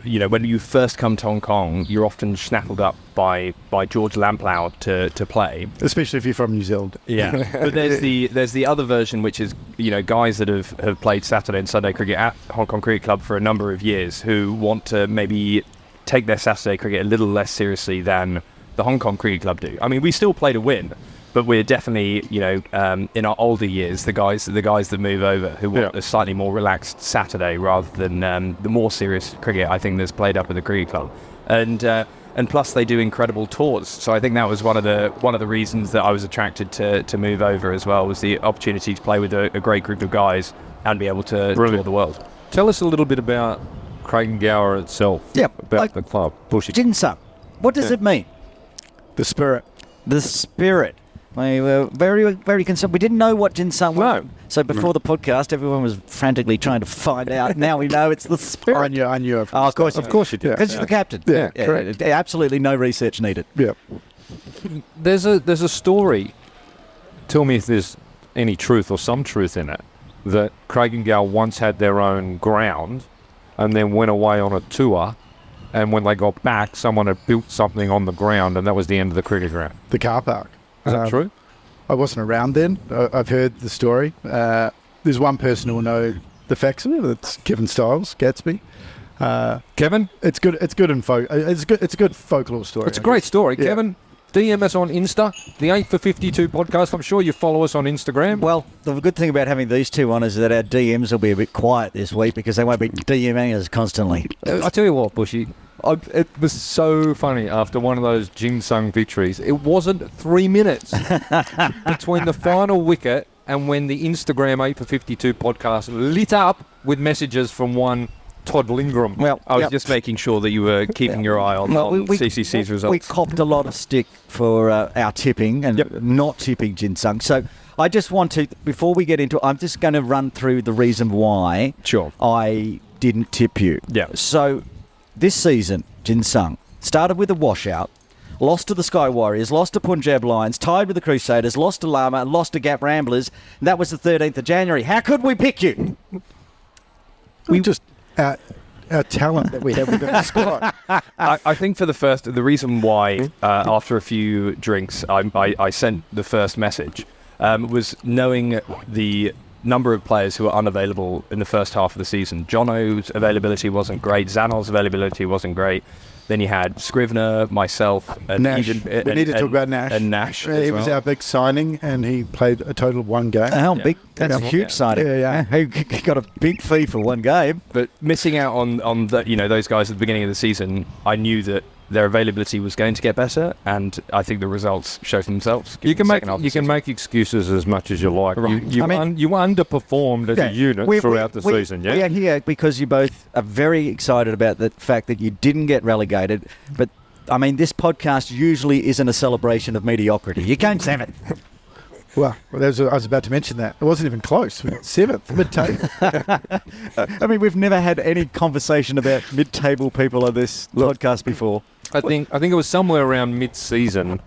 S5: when you first come to Hong Kong, you're often snaffled up by George Lamplough to play.
S4: Especially if you're from New Zealand.
S5: Yeah. But there's the other version, which is, guys that have played Saturday and Sunday cricket at Hong Kong Cricket Club for a number of years who want to maybe take their Saturday cricket a little less seriously than the Hong Kong Cricket Club do. I mean, we still play to win, but we're definitely, in our older years, the guys that move over who want a slightly more relaxed Saturday rather than the more serious cricket, I think, that's played up at the cricket club. And plus they do incredible tours. So I think that was one of the reasons that I was attracted to move over as well, was the opportunity to play with a great group of guys and be able to tour the world.
S2: Tell us a little bit about Craigengower itself. About the club. Buschy.
S1: Jing Sun. What does it mean?
S4: The spirit.
S1: The spirit. We were very, very concerned. We didn't know what Jing Sun was.
S2: No.
S1: So before the podcast, everyone was frantically trying to find out. Now we know it's the spirit.
S4: I knew.
S1: Of course you did.
S4: Yeah.
S1: Because you're the captain.
S4: Yeah, correct.
S1: Absolutely no research needed.
S4: Yeah.
S2: There's a story. Tell me if there's any truth or some truth in it, that Craigengower once had their own ground and then went away on a tour, and when they got back, someone had built something on the ground, and that was the end of the cricket ground.
S4: The car park.
S2: Is that true?
S4: I wasn't around then. I've heard the story. There's one person who will know the facts of it. It's Kevin Stiles, Gatsby.
S2: Kevin?
S4: It's good. It's good It's a good folklore story.
S2: It's a great story. Yeah. Kevin, DM us on Insta, the 8 for 52 podcast. I'm sure you follow us on Instagram.
S1: Well, the good thing about having these two on is that our DMs will be a bit quiet this week because they won't be DMing us constantly.
S2: I tell you what, Buschy, it was so funny after one of those Jing Sun victories. It wasn't 3 minutes between the final wicket and when the Instagram 8 for 52 podcast lit up with messages from one Todd Ingram.
S1: Well,
S5: I was just making sure that you were keeping your eye on CCC's results.
S1: We copped a lot of stick for our tipping and not tipping Jing Sun. So I just want to, before we get into, I'm just going to run through the reason why I didn't tip you.
S5: Yeah.
S1: So this season, Jing Sun started with a washout. lost to the Sky Warriors, lost to Punjab Lions, tied with the Crusaders, lost to Lama, lost to Gap Ramblers. And that was the 13th of January. How could we pick you?
S4: We just our talent that we have within the squad.
S5: I think for the reason why after a few drinks I sent the first message was knowing the number of players who were unavailable in the first half of the season. Jono's availability wasn't great. Zanol's availability wasn't great. Then you had Scrivener, myself, and
S4: Nash.
S5: Even,
S4: We need to talk about Nash.
S5: And Nash.
S4: He was our big signing, and he played a total of one game.
S1: How big? That's a huge signing.
S4: Yeah.
S1: He got a big fee for one game.
S5: But missing out on the, those guys at the beginning of the season, I knew that their availability was going to get better, and I think the results show for themselves.
S2: You can make excuses as much as you like.
S5: Right.
S2: You underperformed as a unit throughout the season. Yeah,
S1: we are here because you both are very excited about the fact that you didn't get relegated. But I mean, this podcast usually isn't a celebration of mediocrity. You came seventh.
S4: Well, I was about to mention that. It wasn't even close. We got 7th, mid-table.
S1: I mean, we've never had any conversation about mid-table people on this podcast before.
S2: I think it was somewhere around mid-season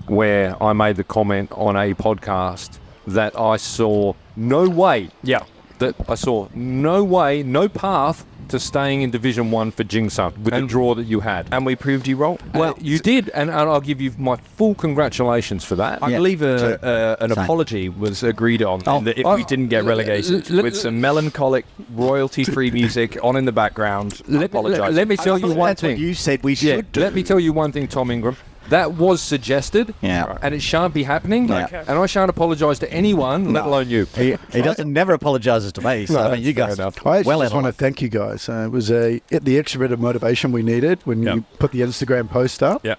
S2: where I made the comment on a podcast that I saw no way.
S5: Yeah.
S2: That I saw no way, no path to staying in Division 1 for Jing Sun with the draw that you had.
S5: And we proved you wrong.
S2: Well, you did, and I'll give you my full congratulations for that.
S5: I believe an apology was agreed on that if we didn't get relegated, with some melancholic royalty-free music on in the background.
S2: Let me tell you one
S1: That's
S2: thing.
S1: what you said we should do.
S2: Let me tell you one thing, Tom Ingram. That was suggested,
S1: Yeah.
S2: and it shan't be happening,
S1: Yeah.
S2: and I shan't apologise to anyone, let alone you.
S1: He never apologises to me. So I mean, you guys.
S4: I actually
S1: Well
S4: just want to thank you guys. It was the extra bit of motivation we needed when you put the Instagram post up.
S5: Yeah.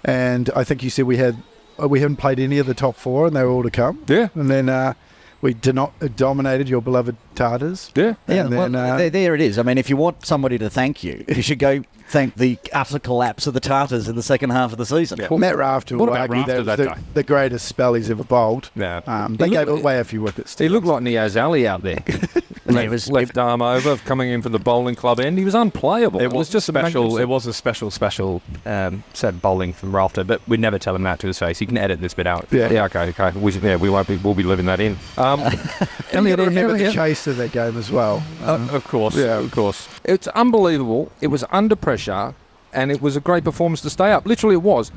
S4: And I think you said we haven't played any of the top 4, and they were all to come.
S2: Yeah.
S4: And then we dominated your beloved Tartars.
S2: Yeah.
S1: Yeah,
S4: And then,
S1: well, there it is. I mean, if you want somebody to thank you, you should go thank the utter collapse of the Tartars in the second half of the season.
S4: Well, Matt Rafter
S2: What
S4: will
S2: about
S4: argue
S2: Rafter
S4: that
S2: that
S4: was
S2: day?
S4: the greatest spell he's ever bowled.
S5: Yeah.
S4: They gave away a few wickets.
S2: He looked like Niaz Ali out there. left arm over, coming in from the bowling club end. He was unplayable.
S5: It was just special.
S2: magnificent.
S5: It was a special set of bowling from Rafter, but we'd never tell him that to his face. He can edit this bit out.
S2: Yeah, okay. We'll be living that in.
S4: Elliot, remember the chase of that game as well.
S5: Of course.
S2: Yeah, of course. It's unbelievable. It was under pressure, and it was a great performance to stay up. Literally, it was.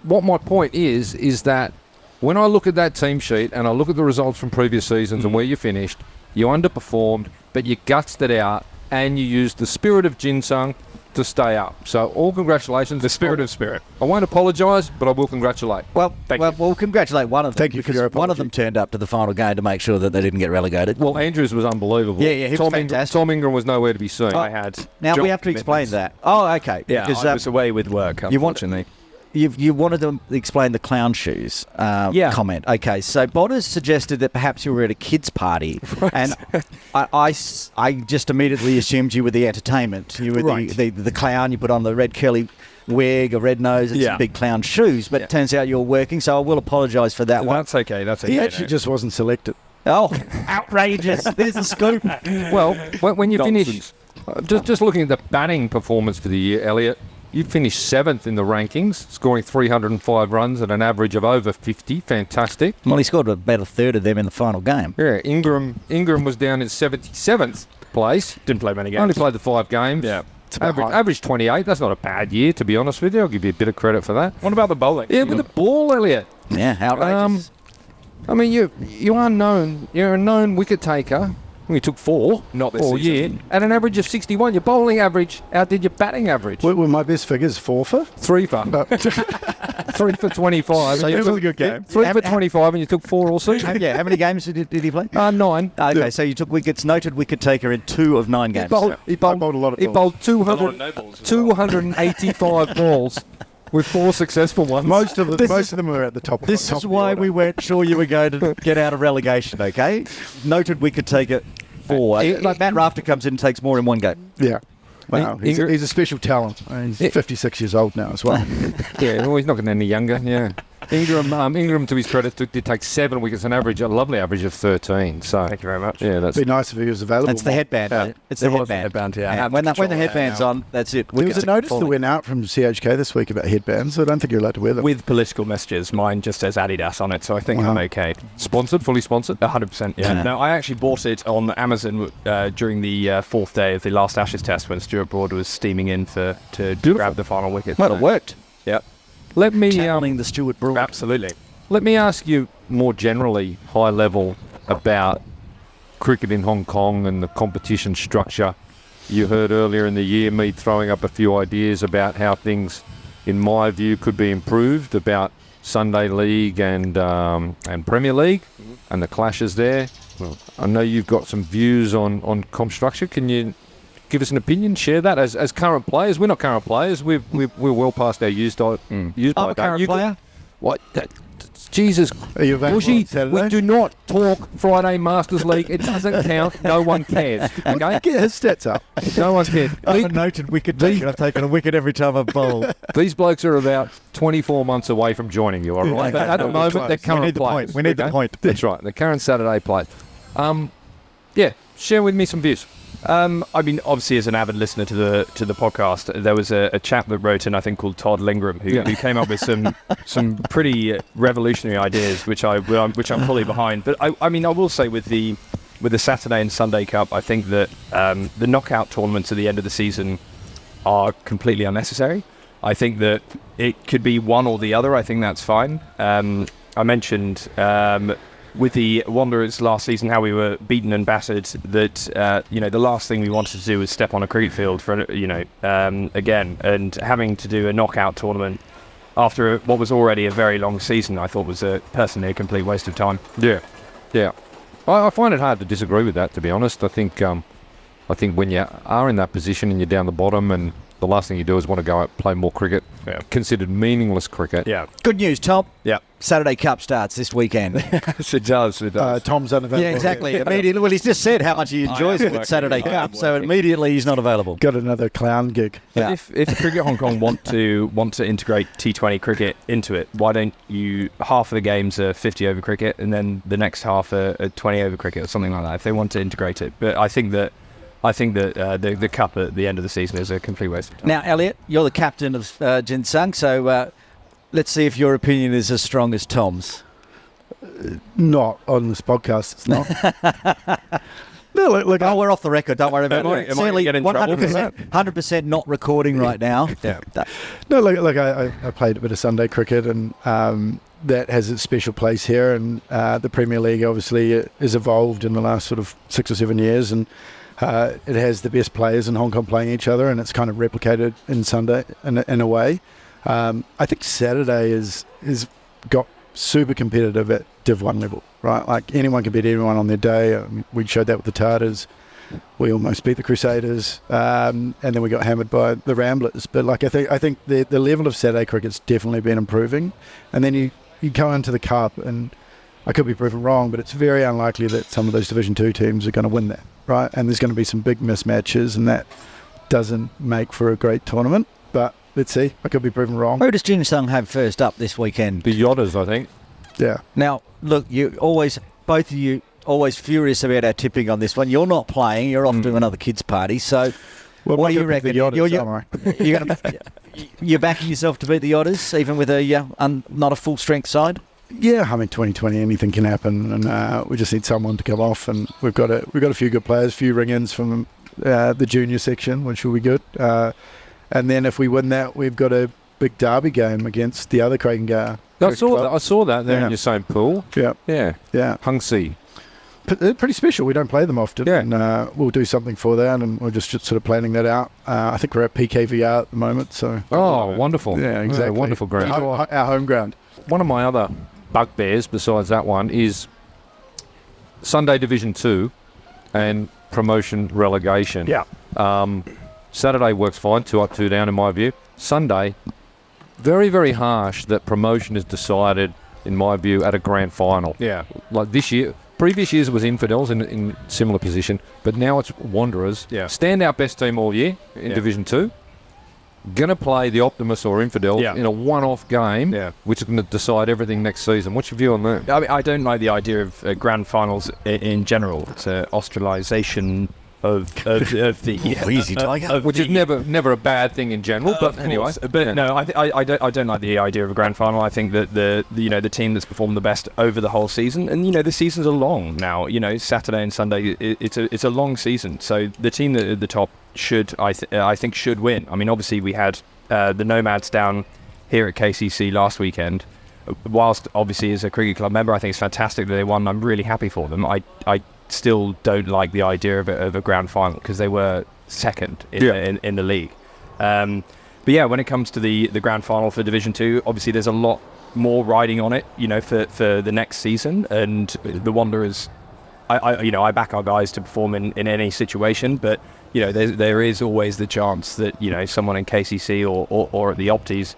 S2: What my point is that when I look at that team sheet and I look at the results from previous seasons and where you finished, you underperformed, but you gutsed it out, and you used the spirit of Jin Sun to stay up. So all congratulations.
S5: The spirit of spirit.
S2: I won't apologise, but I will congratulate.
S1: Well, we'll congratulate one of them.
S4: Thank you for your
S1: because one of
S4: apology.
S1: them turned up to the final game to make sure that they didn't get relegated.
S2: Well, Andrews was unbelievable.
S1: Yeah, he was fantastic.
S2: Tom Ingram was nowhere to be seen.
S5: I had.
S1: Now,
S5: job
S1: we have to explain
S5: commitments.
S1: that. Oh, okay.
S5: Yeah,
S1: Because
S5: I was away with work, unfortunately.
S1: you wanted to explain the clown shoes comment. Okay, so Botters suggested that perhaps you were at a kids' party, and I just immediately assumed you were the entertainment. You were the clown. You put on the red curly wig, a red nose, and some big clown shoes. But it turns out you're working, so I will apologise for that one.
S5: That's okay. That's okay.
S4: He actually just wasn't selected.
S1: Oh, outrageous! There's the scoop.
S2: Well, when you finish, just looking at the batting performance for the year, Elliot, you finished 7th in the rankings, scoring 305 runs at an average of over 50. Fantastic.
S1: Well, he scored about a third of them in the final game.
S2: Yeah, Ingram was down in 77th place.
S5: Didn't play many games.
S2: Only played the 5 games.
S5: Yeah.
S2: Average 28. That's not a bad year, to be honest with you. I'll give you a bit of credit for that.
S5: What about the bowling?
S2: Yeah, with the ball, Elliot.
S1: Yeah, outrageous.
S2: I mean, you are known. You're a known wicket taker. You took 4,
S5: Not this
S2: all
S5: season.
S2: year, at an average of 61. Your bowling average outdid your batting average.
S4: Were my best figures 4 for?
S2: 3 for. 3 for 25.
S1: So
S2: and you
S1: it was
S2: took-
S1: a good game.
S2: 3
S1: How-
S2: for 25, and you took 4 all season.
S1: Yeah, how many games did he play?
S2: 9.
S1: Okay, so you took wickets, noted wicket taker in 2 of 9 games.
S2: He
S4: I bowled a lot of
S2: He
S4: balls.
S2: bowled 285 balls with 4 successful ones.
S4: Most of them were at the top.
S1: This
S4: top
S1: is
S4: of the
S1: why
S4: order.
S1: we weren't sure you were going to get out of relegation, okay? Noted wicket taker 4. Like Matt Rafter comes in and takes more in one game.
S4: Yeah. Wow, he's
S2: Ingr-
S4: a special talent. He's 56 years old now as well.
S2: Yeah, well, he's not getting any younger. Yeah. Ingram, to his credit, did take 7 wickets, a lovely average of 13. So
S5: Thank you very much.
S2: yeah, that's
S4: It'd be nice if he was available.
S1: That's the headband. It's the headband.
S5: yeah.
S1: When the headband's on, that's it.
S4: There was a notice that went out from CHK this week about headbands. I don't think you're allowed to wear them.
S5: With political messages, mine just says Adidas on it, so I think I'm okay.
S2: sponsored, fully sponsored.
S5: 100%, yeah.
S1: Yeah.
S5: No, I actually bought it on Amazon during the 4th day of the last Ashes test when Stuart Broad was steaming in to grab the final wicket.
S1: Well, it worked.
S5: Yeah,
S2: Let me
S1: Channeling the Stuart Broad.
S5: absolutely.
S2: let me ask you more generally, high level, about cricket in Hong Kong and the competition structure. You heard earlier in the year me throwing up a few ideas about how things, in my view, could be improved about Sunday League and Premier League and the clashes there. Well, I know you've got some views on comp structure. Can you give us an opinion? Share that as current players. We're not current players. We're well past our use by
S1: I'm a current player.
S2: What? Jesus,
S4: Are you available on
S2: Buschy,
S4: Saturday?
S2: we do not talk Friday Masters League. It doesn't count. No one cares. Okay?
S4: Get his stats up.
S2: No one cares.
S1: I'm a noted wicket taker. I've taken a wicket every time I've bowled.
S2: These blokes are about 24 months away from joining you, all right? But at the moment, they're current players.
S1: We need the point.
S2: That's right. They're current Saturday players. Yeah, share with me some views.
S5: I mean, obviously, as an avid listener to the podcast, there was a chap that wrote in, I think, called Todd Lingram, who came up with some pretty revolutionary ideas, which I'm fully behind. But I mean, I will say with the Saturday and Sunday Cup, I think that the knockout tournaments at the end of the season are completely unnecessary. I think that it could be one or the other. I think that's fine. I mentioned with the Wanderers last season how we were beaten and battered, that the last thing we wanted to do was step on a cricket field for again, and having to do a knockout tournament after what was already a very long season, I thought was personally a complete waste of time.
S2: Yeah. I find it hard to disagree with that, to be honest. I think when you are in that position and you're down the bottom and the last thing you do is want to go out and play more cricket, considered meaningless cricket.
S5: Yeah.
S1: Good news, Tom.
S5: Yeah.
S1: Saturday Cup starts this weekend.
S5: Yes, it does.
S4: Tom's unavailable.
S1: Yeah, exactly. Immediately. Well, he's just said how much he enjoys the Saturday Cup, so immediately he's not available.
S4: Got another clown gig.
S1: Yeah.
S5: If Cricket Hong Kong want to integrate T20 cricket into it, why don't you half of the games are 50 over cricket and then the next half are 20 over cricket or something like that? If they want to integrate it, but I think that the cup at the end of the season is a complete waste of time.
S1: Now, Elliot, you're the captain of Jing Sun, so let's see if your opinion is as strong as Tom's.
S4: Not on this podcast, it's not. No, look,
S1: Oh, we're off the record. Don't worry about it.
S5: Am I gonna get in trouble for that?
S1: 100% not recording right now.
S5: Yeah.
S4: No, look, I played a bit of Sunday cricket, and that has its special place here. And the Premier League obviously has evolved in the last sort of 6 or 7 years, and it has the best players in Hong Kong playing each other, and it's kind of replicated in Sunday in a way. I think Saturday is got super competitive at Div 1 level, right? Like anyone can beat anyone on their day. I mean, we showed that with the Tartars. We almost beat the Crusaders, and then we got hammered by the Ramblers. But like I think the level of Saturday cricket's definitely been improving. And then you go into the Cup, and I could be proven wrong, but it's very unlikely that some of those Division 2 teams are going to win that, right? And there's going to be some big mismatches, and that doesn't make for a great tournament. But let's see. I could be proven wrong.
S1: Who does Jing Sun have first up this weekend?
S2: The Yodders, I think.
S4: Yeah.
S1: Now, look, both of you always furious about our tipping on this one. You're not playing. You're off to another kids' party. So
S4: Well,
S1: what do you
S4: might
S1: reckon?
S4: be the Yodders,
S1: You're backing yourself to beat the Otters, even with not a full strength side?
S4: Yeah, I mean, 2020, anything can happen, and we just need someone to come off, and we've got a few good players, a few ring-ins from the junior section, which will be good. And then if we win that, we've got a big derby game against the other Krakengar.
S2: I saw that there in your same pool.
S4: Yeah.
S2: Yeah. Hung Si.
S4: They're pretty special. We don't play them often.
S2: Yeah.
S4: And we'll do something for that, and we're just sort of planning that out. I think we're at PKVR at the moment. So.
S2: Oh, wonderful.
S4: Yeah, exactly.
S2: Wonderful ground.
S4: Our home ground.
S2: One of my other bugbears, besides that one, is Sunday Division 2 and promotion relegation.
S5: Yeah.
S2: Saturday works fine, 2 up, 2 down in my view. Sunday, very, very harsh that promotion is decided, in my view, at a grand final.
S5: Yeah.
S2: Like this year, previous years it was Infidels in similar position, but now it's Wanderers.
S5: Yeah.
S2: Stand out best team all year in Division 2. going to play the Optimus or Infidel in a one-off game, which is going to decide everything next season. What's your view on that?
S5: I mean, I don't like the idea of grand finals in general. It's an Australisation of the
S1: easy, Tiger.
S2: Which is never a bad thing in general, but anyway.
S5: But no, I don't like the idea of a grand final. I think that the team that's performed the best over the whole season, and the seasons are long now. Saturday and Sunday, it's a long season. So the team at the top should win. I mean, obviously we had the Nomads down here at KCC last weekend. Whilst obviously as a cricket club member, I think it's fantastic that they won. I'm really happy for them. I still don't like the idea of a grand final because they were second in the league. But yeah, when it comes to the grand final for Division 2, obviously there's a lot more riding on it, for the next season. And the Wanderers, I back our guys to perform in any situation, but there is always the chance that someone in KCC or at the Opties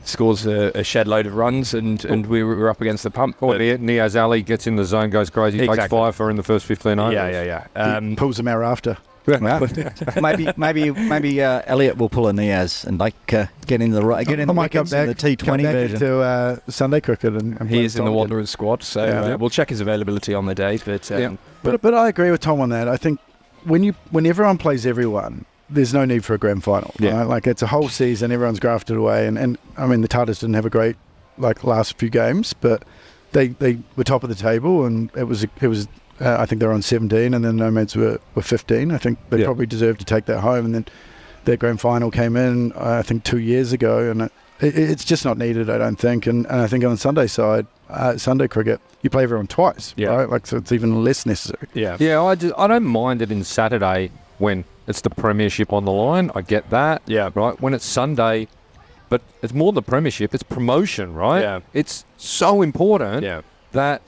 S5: scores a shed load of runs and we were up against the pump.
S2: Or Niaz Ali gets in the zone, goes crazy, takes 5 for in the first 15 overs.
S5: Yeah.
S4: He pulls them out after.
S1: Well, maybe Elliot will pull a Niaz and get in the wickets in the T20 version.
S4: To Sunday cricket and
S5: he is in the Wanderers squad, so we'll check his availability on the day. But
S4: I agree with Tom on that. I think when everyone plays everyone, there's no need for a grand final.
S5: Yeah.
S4: Right? Like it's a whole season, everyone's grafted away, and I mean the Tartars didn't have a great last few games, but they were top of the table, and it was I think they were on 17, and then Nomads were 15. I think they probably deserved to take that home, and then their grand final came in I think 2 years ago, and it's just not needed, I don't think. And I think on the Sunday side, Sunday cricket, you play everyone twice, right? So it's even less necessary.
S2: Yeah. I don't mind it in Saturday when it's the premiership on the line. I get that.
S5: Yeah.
S2: Right. When it's Sunday, but it's more than the premiership. It's promotion, right?
S5: Yeah.
S2: It's so important that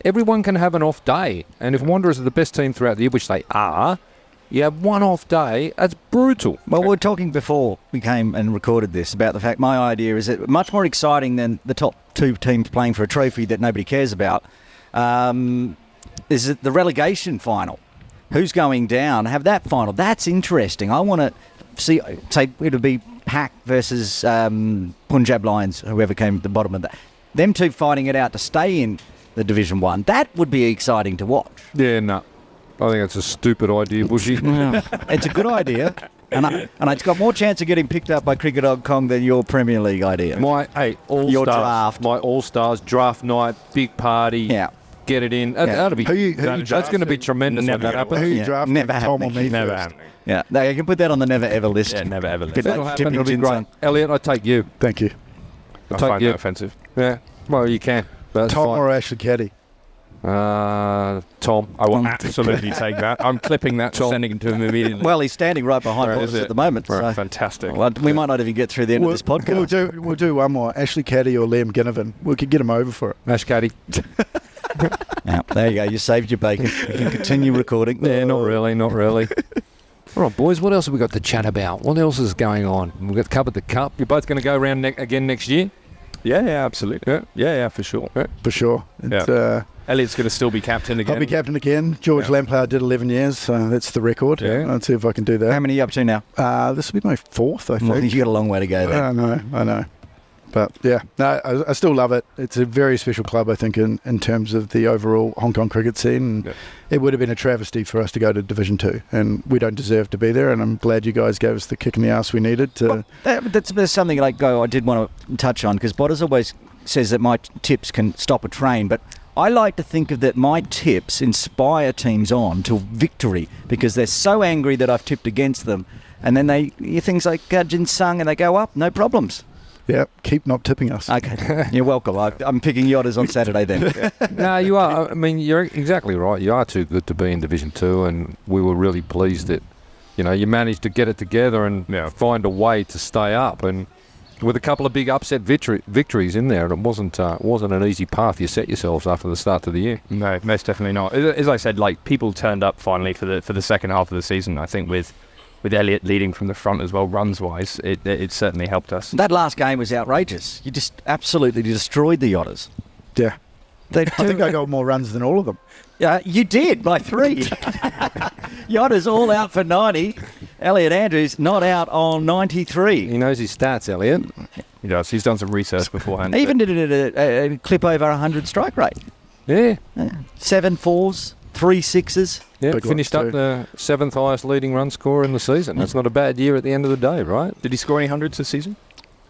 S2: everyone can have an off day. And if Wanderers are the best team throughout the year, which they are, you have one off day, that's brutal.
S1: Well, we were talking before we came and recorded this about the fact my idea is that much more exciting than the top 2 teams playing for a trophy that nobody cares about is the relegation final. Who's going down? Have that final. That's interesting. I want to see, say, it'll be Pack versus Punjab Lions, whoever came at the bottom of that. Them two fighting it out to stay in the Division 1. That would be exciting to watch.
S2: Yeah, no. I think it's a stupid idea, Buschy.
S1: It's a good idea. And it's got more chance of getting picked up by Cricket.com than your Premier League idea.
S2: My All-Stars draft night, big party.
S1: Yeah.
S2: Get it in. That'll be. That's going to be tremendous when that happens.
S4: Who you drafted?
S1: Never
S4: Tom or
S1: happening.
S4: me
S5: Never
S4: first?
S5: happening.
S1: Yeah, no, you can put that on the never ever list.
S5: Yeah, never ever.
S1: Bit
S2: That'll
S1: like
S2: happen.
S1: Tipping
S2: It'll be
S1: Jing
S2: great.
S1: Sun.
S2: Elliot, I take you.
S4: Thank you.
S5: I
S2: take
S5: find
S2: you.
S5: that offensive.
S2: Yeah. Well, you can. That's
S4: Tom
S2: fine.
S4: or Ashley Caddy?
S2: Tom.
S5: I will absolutely take that. I'm clipping that, sending it to him immediately.
S1: Well, he's standing right behind us at the moment.
S5: Right,
S1: So.
S5: fantastic.
S1: Well, we might not even get through the end of this podcast.
S4: We'll do one more. Ashley Caddy or Liam Ginnivan. We could get him over for it.
S2: Ash Caddy.
S1: Yeah, there you go. You saved your bacon. You can continue recording.
S2: Yeah, not really. All right, boys, what else have we got to chat about? What else is going on? We've got Cup at the Cup. You're both going to go around again next year?
S5: Yeah, absolutely. Yeah, for sure.
S4: For sure.
S5: Elliot's going to still be captain again.
S4: I'll be captain again. George Lamplough did 11 years, so that's the record.
S2: Yeah.
S4: Let's see if I can do that.
S1: How many are you up to now?
S4: This will be my 4th, I think.
S1: Well, you got a long way to go there.
S4: I know. But yeah, no, I still love it. It's a very special club, I think, in terms of the overall Hong Kong cricket scene. And it would have been a travesty for us to go to Division 2, and we don't deserve to be there. And I'm glad you guys gave us the kick in the ass we needed to.
S1: Well, that's something I did want to touch on, because Botters always says that my tips can stop a train, but I like to think of that my tips inspire teams on to victory, because they're so angry that I've tipped against them, and then they hear things like Jing Sun and they go up, no problems.
S4: Yeah, keep not tipping us.
S1: Okay, you're welcome. I'm picking Yodders on Saturday then.
S2: No, you are. I mean, you're exactly right. You are too good to be in Division 2, and we were really pleased that, you managed to get it together and find a way to stay up, and with a couple of big upset victories in there. It wasn't an easy path you set yourselves after the start of the year.
S5: No, most definitely not. As I said, people turned up finally for the second half of the season. I think with Elliot leading from the front as well, runs-wise, it certainly helped us.
S1: That last game was outrageous. You just absolutely destroyed the Yodders.
S4: Yeah.
S1: They
S4: I think I got more runs than all of them.
S1: You did by 3. Yotta's all out for 90. Elliot Andrews not out on 93.
S2: He knows his stats, Elliot.
S5: He does. He's done some research beforehand.
S1: He even did it at a clip over 100 strike rate.
S2: Yeah.
S1: 7 4s, 3 6s.
S2: Yeah,
S4: Big
S2: finished
S4: ones
S2: up
S4: too.
S2: the 7th highest leading run scorer in the season. That's not a bad year at the end of the day, right?
S5: Did he score any hundreds this season?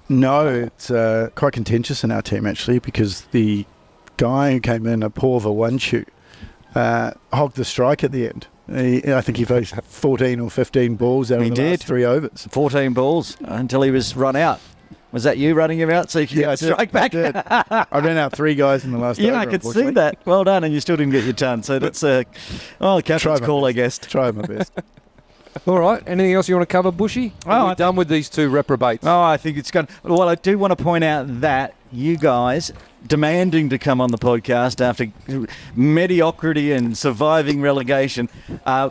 S4: No, it's quite contentious in our team, actually, because the guy who came in, Apoorva Wanshu, hogged the strike at the end. I think he faced 14 or 15 balls out
S1: He
S4: of the
S1: did.
S4: last 3 overs.
S1: 14 balls until he was run out. Was that you running him out so you could get the strike back?
S4: I did. I ran out 3 guys in the last over,
S1: Yeah, I could see
S4: unfortunately.
S1: that. Well done, and you still didn't get your ton. So that's captain's
S4: Try my
S1: call, I
S4: best.
S1: guess.
S4: Try my best.
S2: All right. Anything else you want to cover, Bushy?
S1: Oh,
S2: We're done with these 2 reprobates.
S1: Oh, I think it's going. Well, I do want to point out that you guys demanding to come on the podcast after mediocrity and surviving relegation,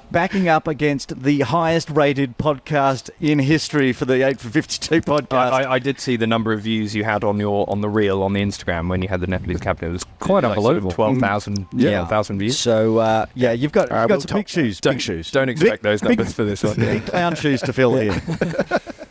S1: backing up against the highest-rated podcast in history for the 8 for 52 podcast.
S5: I did see the number of views you had on the reel on the Instagram when you had the Nepalese captain. It was
S2: Quite unbelievable.
S5: 12,000 views.
S1: So you've got
S4: we'll
S1: some big shoes. Big shoes.
S5: Don't expect those
S1: big-
S5: numbers for this one.
S1: Big clown shoes to fill here.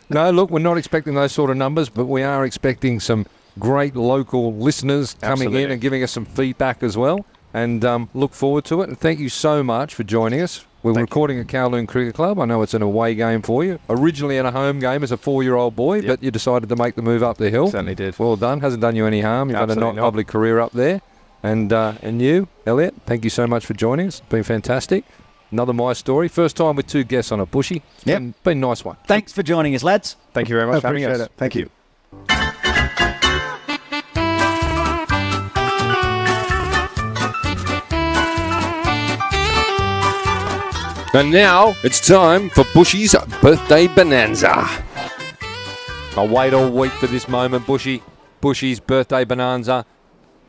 S2: No, look, we're not expecting those sort of numbers, but we are expecting some great local listeners coming in
S5: Absolutely.
S2: and giving us some feedback as well. And look forward to it. And thank you so much for joining us. We're recording at Kowloon Cricket Club. I know it's an away game for you. Originally in a home game as a 4-year-old boy, but you decided to make the move up the hill.
S5: Certainly did.
S2: Well done. Hasn't done you any harm. You've
S5: Absolutely
S2: had a
S5: not.
S2: lovely career up there. And you, Elliot, thank you so much for joining us. It's been fantastic. Another My Story. First time with 2 guests on a Bushy. It's
S1: Yep.
S2: been a nice one.
S1: Thanks for joining us, lads.
S5: Thank you very
S4: I
S5: much for having
S4: appreciate
S5: us.
S4: it. Thank you.
S2: And now it's time for Bushy's birthday bonanza. I wait all week for this moment, Bushy. Bushy's birthday bonanza.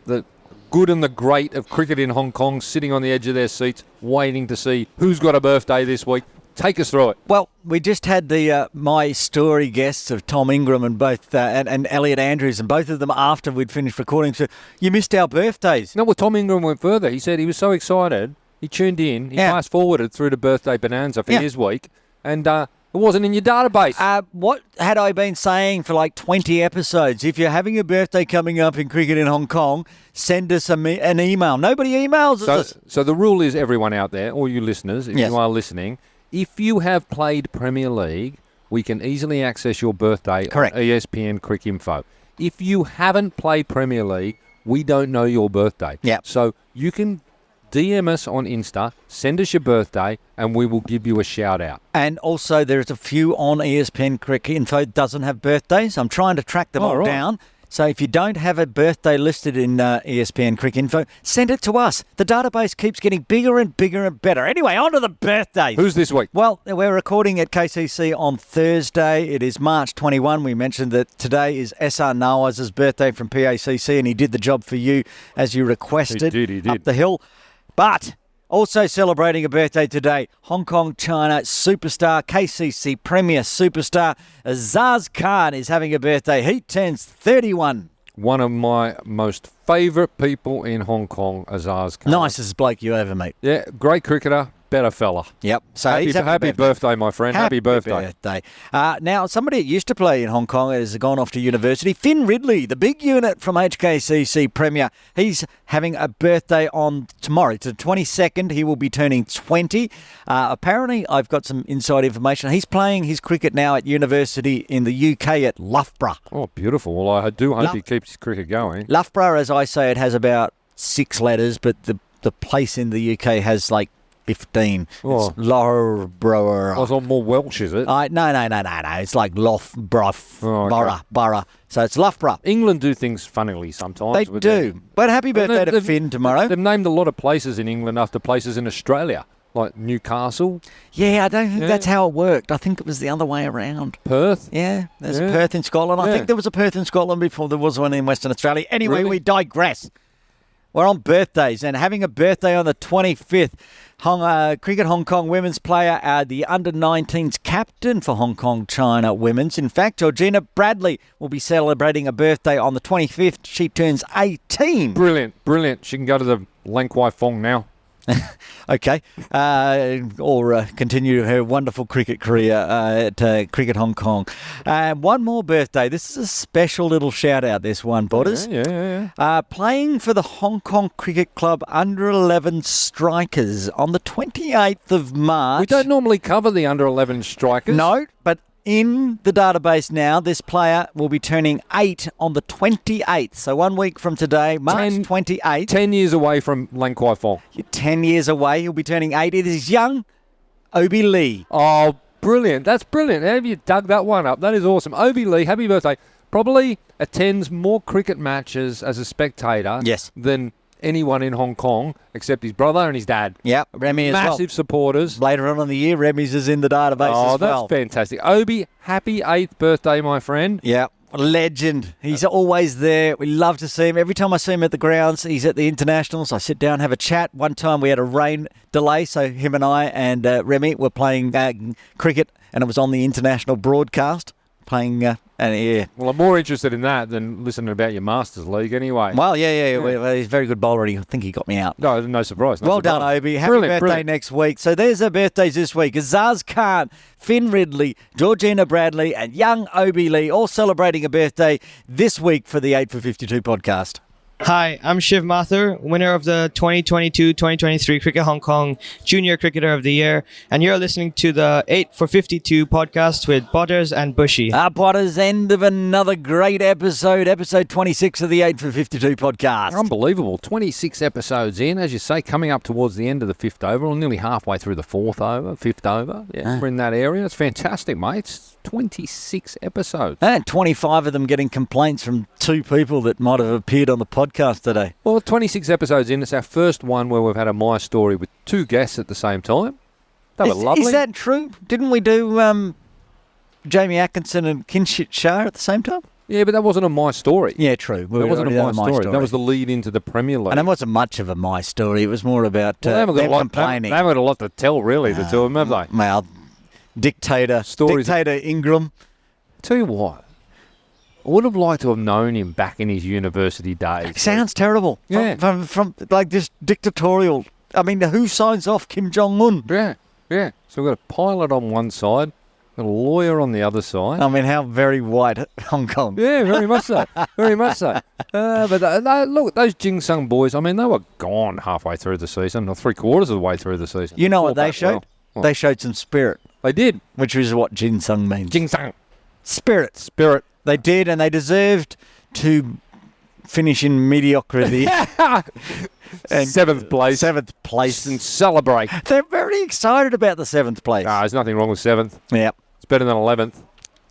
S2: The good and the great of cricket in Hong Kong sitting on the edge of their seats, waiting to see who's got a birthday this week. Take us through it.
S1: Well, we just had the My Story guests of Tom Ingram and both and Elliot Andrews, and both of them after we'd finished recording. So you missed our birthdays.
S2: No, well, Tom Ingram went further. He said he was so excited. He tuned in. He
S1: Yeah.
S2: fast-forwarded through the birthday bonanza for
S1: Yeah.
S2: his week, and it wasn't in your database.
S1: What had I been saying for like 20 episodes? If you're having a birthday coming up in cricket in Hong Kong, send us an email. Nobody emails us.
S2: So the rule is, everyone out there, all you listeners, if
S1: Yes.
S2: you are listening, if you have played Premier League, we can easily access your birthday
S1: Correct.
S2: on ESPN Crick Info. If you haven't played Premier League, we don't know your birthday.
S1: Yep.
S2: So you can DM us on Insta, send us your birthday, and we will give you a shout out.
S1: And also, there's a few on ESPN Cricket Info doesn't have birthdays. I'm trying to track them all
S2: right.
S1: down. So if you don't have a birthday listed in ESPN Cricket Info, send it to us. The database keeps getting bigger and bigger and better. Anyway, on to the birthdays.
S2: Who's this week?
S1: Well, we're recording at KCC on Thursday. It is March 21. We mentioned that today is SR Nawaz's birthday from PACC, and he did the job for you as you requested.
S2: He did.
S1: Up the hill. But also celebrating a birthday today, Hong Kong China superstar, KCC Premier superstar, Azaz Khan is having a birthday. He turns 31.
S2: One of my most favourite people in Hong Kong, Azaz Khan.
S1: Nicest bloke you ever meet.
S2: Yeah, great cricketer, better fella.
S1: Yep. So
S2: Happy,
S1: he's having a
S2: happy birthday, my friend. Happy birthday.
S1: Now, somebody that used to play in Hong Kong has gone off to university. Finn Ridley, the big unit from HKCC Premier. He's having a birthday on tomorrow. It's the 22nd. He will be turning 20. Apparently, I've got some inside information. He's playing his cricket now at university in the UK at Loughborough.
S2: Oh, beautiful. Well, I do hope he keeps his cricket going.
S1: Loughborough, as I say, it has about 6 letters, but the place in the UK has like 15.
S2: Oh.
S1: It's Loughborough.
S2: Oh, it's all more Welsh, is it?
S1: No. It's like Loughborough,
S2: Oh, okay.
S1: borough. So it's Loughborough.
S2: England do things funnily sometimes.
S1: They
S2: with
S1: do. But happy birthday to
S2: they've-
S1: Finn tomorrow.
S2: They've named a lot of places in England after places in Australia, like Newcastle,
S1: Yeah, I don't think
S2: Yeah.
S1: that's how it worked. I think it was the other way around.
S2: Perth.
S1: Yeah, there's
S2: Yeah.
S1: a Perth in Scotland. I
S2: Yeah.
S1: think there was a Perth in Scotland before there was one in Western Australia. Anyway,
S2: Really?
S1: we digress. we're on birthdays, and having a birthday on the 25th, Cricket Hong Kong women's player, the under-19s captain for Hong Kong China women's. In fact, Georgina Bradley will be celebrating a birthday on the 25th. She turns 18.
S2: Brilliant. She can go to the Lang Kwai Fong now.
S1: Okay. Or continue her wonderful cricket career at Cricket Hong Kong. One more birthday. This is a special little shout-out, this one, Botters.
S2: Yeah.
S1: Playing for the Hong Kong Cricket Club under-11 strikers on the 28th of March.
S2: We don't normally cover the under-11 strikers.
S1: No, but in the database now, this player will be turning 8 on the 28th. So 1 week from today, March 28th.
S2: 10 years away from Lang Kwai Fong.
S1: 10 years away, he'll be turning 8. It is young Obi Lee.
S2: Oh, brilliant. That's brilliant. How have you dug that one up? That is awesome. Obi Lee, happy birthday. Probably attends more cricket matches as a spectator than anyone in Hong Kong except his brother and his dad.
S1: Yep, Remy as well.
S2: Massive supporters.
S1: Later on in the year, Remy's is in the database as well.
S2: Oh, that's fantastic. Obi, happy 8th birthday, my friend.
S1: Yeah, legend. He's always there. We love to see him. Every time I see him at the grounds, he's at the internationals. I sit down, have a chat. One time we had a rain delay, so him and I and Remy were playing cricket, and it was on the international broadcast. Well,
S2: I'm more interested in that than listening about your Masters League anyway.
S1: Well, yeah. Well, he's a very good bowler. I think he got me out.
S2: No surprise.
S1: Well done, Obi. Happy birthday next week. So there's our birthdays this week. Azaz Khan, Finn Ridley, Georgina Bradley, and young Obi Lee all celebrating a birthday this week for the 8 for 52 podcast.
S6: Hi, I'm Shiv Mathur, winner of the 2022-2023 Cricket Hong Kong Junior Cricketer of the Year, and you're listening to the 8 for 52 podcast with Botters and Buschy.
S1: Botters, end of another great episode 26 of the 8 for 52 podcast.
S2: Unbelievable. 26 episodes in, as you say, coming up towards the end of the 5th over, or nearly halfway through the 5th over. Yeah, we're in that area. It's fantastic, mate. It's 26 episodes.
S1: And 25 of them getting complaints from 2 people that might have appeared on the podcast today.
S2: Well, 26 episodes in, it's our first one where we've had a My Story with 2 guests at the same time. They were lovely.
S1: Is that true? Didn't we do Jamie Atkinson and Kinshit Shah at the same time?
S2: Yeah, but that wasn't a My Story.
S1: Yeah, true.
S2: That wasn't a My Story. That was the lead into the Premier League.
S1: And it wasn't much of a My Story. It was more about them complaining.
S2: They haven't got a lot to tell, really, the two of them, have they?
S1: Well, Dictator Ingram.
S2: Tell you what, I would have liked to have known him back in his university days.
S1: Sounds terrible.
S2: Yeah.
S1: From like this dictatorial. I mean, who signs off Kim Jong-un?
S2: Yeah. So we've got a pilot on one side, got a lawyer on the other side.
S1: I mean, how very white Hong Kong.
S2: Yeah, very much so. But look, those Jing Sun boys, I mean, they were gone halfway through the season, or 3/4 of the way through the season.
S1: You know what they showed? Well. They showed some spirit.
S2: They did.
S1: Which is what Jing Sun means.
S2: Jing Sun.
S1: Spirit. They did, and they deserved to finish in mediocrity.
S2: And 7th place.
S1: 7th place.
S2: And celebrate.
S1: They're very excited about the 7th place.
S2: There's nothing wrong with 7th.
S1: Yeah.
S2: It's better than 11th.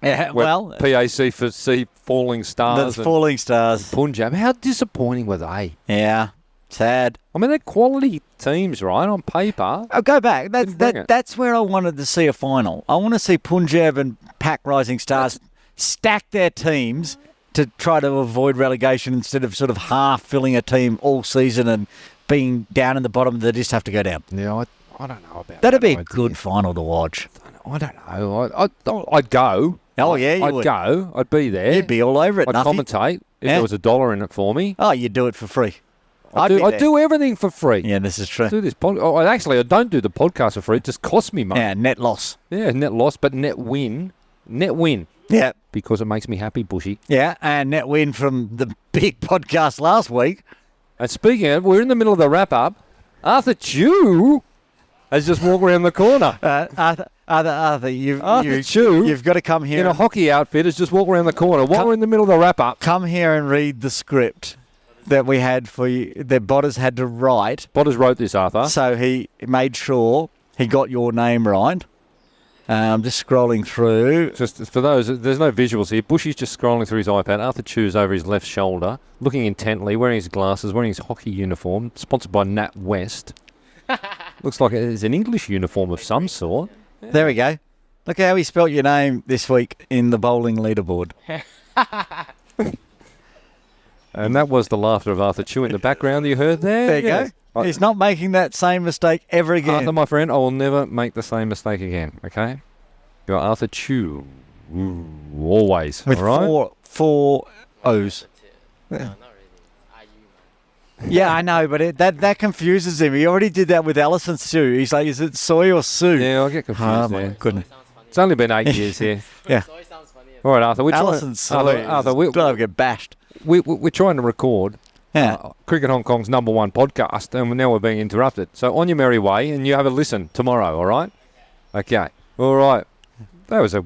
S1: Yeah, well.
S2: PAC for C, Falling Stars.
S1: The Falling Stars.
S2: Punjab. How disappointing were they?
S1: Yeah. Sad.
S2: I mean, they're quality teams, right, on paper.
S1: I'll go back. That's where I wanted to see a final. I want to see Punjab and Pac Rising Stars stack their teams to try to avoid relegation instead of sort of half filling a team all season and being down in the bottom. They just have to go down.
S2: Yeah, I don't know about that.
S1: That'd be a good final to watch.
S2: I don't know. I'd go.
S1: Oh, yeah, you
S2: I'd
S1: would.
S2: go. I'd be there.
S1: You'd be all over it.
S2: I'd commentate if there was $1 in it for me.
S1: Oh, you'd do it for free.
S2: I'd do everything for free.
S1: Yeah, this is true.
S2: I do this I don't do the podcast for free. It just costs me money.
S1: Yeah, net loss.
S2: Yeah, net loss, but net win. Net win.
S1: Yeah.
S2: Because it makes me happy, Bushy.
S1: Yeah, and net win from the big podcast last week.
S2: And speaking of, we're in the middle of the wrap-up. Arthur Chu has just walked around the corner.
S1: Arthur, you've got to come here.
S2: In a hockey outfit, has just walked around the corner while we're in the middle of the wrap-up.
S1: Come here and read the script that we had for you, that Botters had to write.
S2: Botters wrote this, Arthur.
S1: So he made sure he got your name right. I'm just scrolling through.
S2: Just for those, there's no visuals here. Bushy's just scrolling through his iPad. Arthur Chu's over his left shoulder, looking intently, wearing his glasses, wearing his hockey uniform, sponsored by Nat West. Looks like it's an English uniform of some sort.
S1: There we go. Look how he spelt your name this week in the bowling leaderboard.
S2: And that was the laughter of Arthur Chu in the background that you heard there.
S1: There you go. He's not making that same mistake ever again.
S2: Arthur, my friend, I will never make the same mistake again, okay? You're Arthur Chu. Ooh, always,
S1: With
S2: all right?
S1: four O's. Yeah, I know, but that confuses him. He already did that with Alison Sue. He's like, is it soy or Sue?
S2: Yeah, I get confused
S1: Oh,
S2: there.
S1: my goodness.
S2: It's only been 8 years here.
S1: Yeah.
S2: All right, Arthur.
S1: Alison Sue.
S2: Arthur,
S1: We're going to get bashed.
S2: we're trying to record
S1: Yeah.
S2: Cricket Hong Kong's #1 podcast, and now we're being interrupted. So on your merry way, and you have a listen tomorrow, all right? Okay. All right. That was a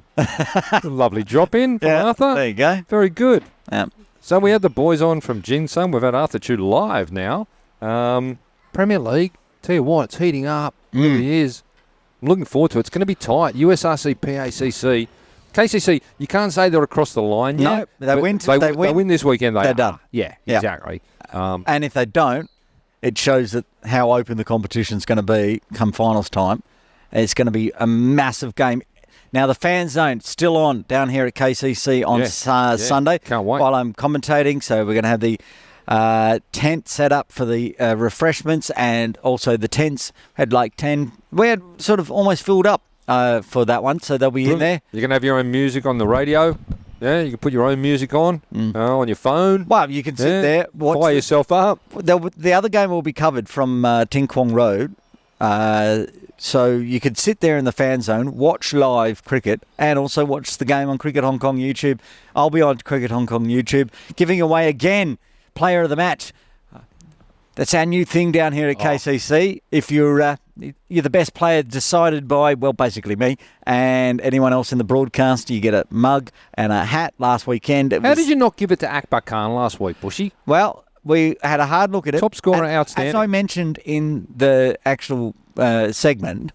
S2: lovely drop-in from Arthur.
S1: There you go.
S2: Very good.
S1: Yeah.
S2: So we had the boys on from Jing Sun. We've had Arthur Chu live now. Premier League, tell you what, it's heating up. It really is. I'm looking forward to it. It's going to be tight. USRC, PACC. KCC, you can't say they're across the line
S1: No,
S2: yet.
S1: they
S2: but
S1: win.
S2: They win this weekend.
S1: They're done.
S2: Yeah,
S1: Yeah.
S2: exactly.
S1: And if they don't, it shows that how open the competition's going to be come finals time. It's going to be a massive game. Now, the fan zone still on down here at KCC on Sunday.
S2: Can't wait.
S1: While I'm commentating, so we're going to have the tent set up for the refreshments, and also the tents had like 10. We had sort of almost filled up for that one, so they'll be in there.
S2: You can have your own music on the radio. Yeah, you can put your own music on on your phone.
S1: Well, you can sit there.
S2: Fire yourself up.
S1: The other game will be covered from Ting Kwong Road. So you could sit there in the fan zone, watch live cricket, and also watch the game on Cricket Hong Kong YouTube. I'll be on Cricket Hong Kong YouTube, giving away again Player of the Match. That's our new thing down here at KCC. If you're the best player decided by, well, basically me and anyone else in the broadcast, you get a mug and a hat. Last weekend,
S2: How did you not give it to Akbar Khan last week, Bushy?
S1: Well, we had a hard look at it.
S2: Top scorer,
S1: And
S2: outstanding.
S1: As I mentioned in the actual segment,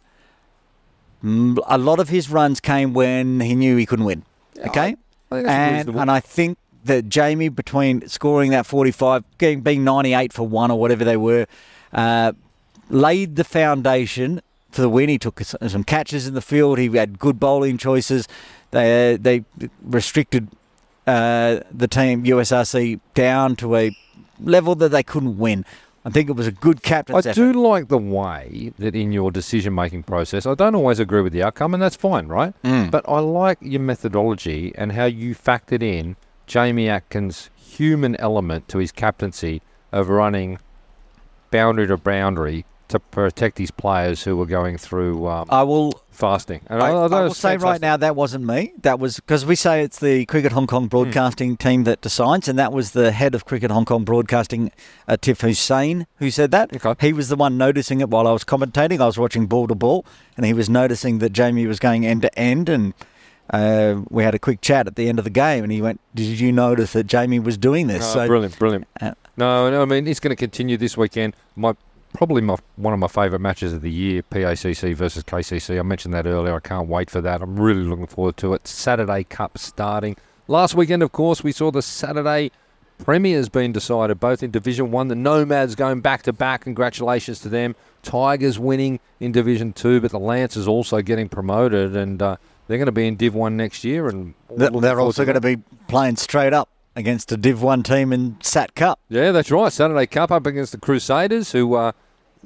S1: a lot of his runs came when he knew he couldn't win. Okay?
S2: I think that's reasonable.
S1: And I think that Jamie, between scoring that 45, being 98 for one or whatever they were, laid the foundation for the win. He took some catches in the field. He had good bowling choices. They restricted the team, USRC, down to a level that they couldn't win. I think it was a good captain's effort.
S2: I do like the way that in your decision-making process, I don't always agree with the outcome, and that's fine, right? But I like your methodology and how you factored in Jamie Atkins' human element to his captaincy of running boundary to boundary to protect his players who were going through fasting. And
S1: I will
S2: that's
S1: say right
S2: fantastic.
S1: now that wasn't me. That was because we say it's the Cricket Hong Kong broadcasting team that decides, and that was the head of Cricket Hong Kong broadcasting, Tif Hussain, who said that.
S2: Okay.
S1: He was the one noticing it while I was commentating. I was watching ball to ball, and he was noticing that Jamie was going end to end, and we had a quick chat at the end of the game, and he went, "Did you notice that Jamie was doing this?"
S2: Oh, brilliant.
S1: Uh,
S2: No, I mean, it's going to continue this weekend. Probably one of my favourite matches of the year, PACC versus KCC. I mentioned that earlier. I can't wait for that. I'm really looking forward to it. Saturday Cup starting. Last weekend, of course, we saw the Saturday Premiers being decided, both in Division 1. The Nomads going back-to-back. Congratulations to them. Tigers winning in Division 2, but the Lancers also getting promoted, and they're going to be in Div 1 next year. And
S1: They're also going to be playing straight up against a Div 1 team in Sat Cup.
S2: Yeah, that's right. Saturday Cup up against the Crusaders, who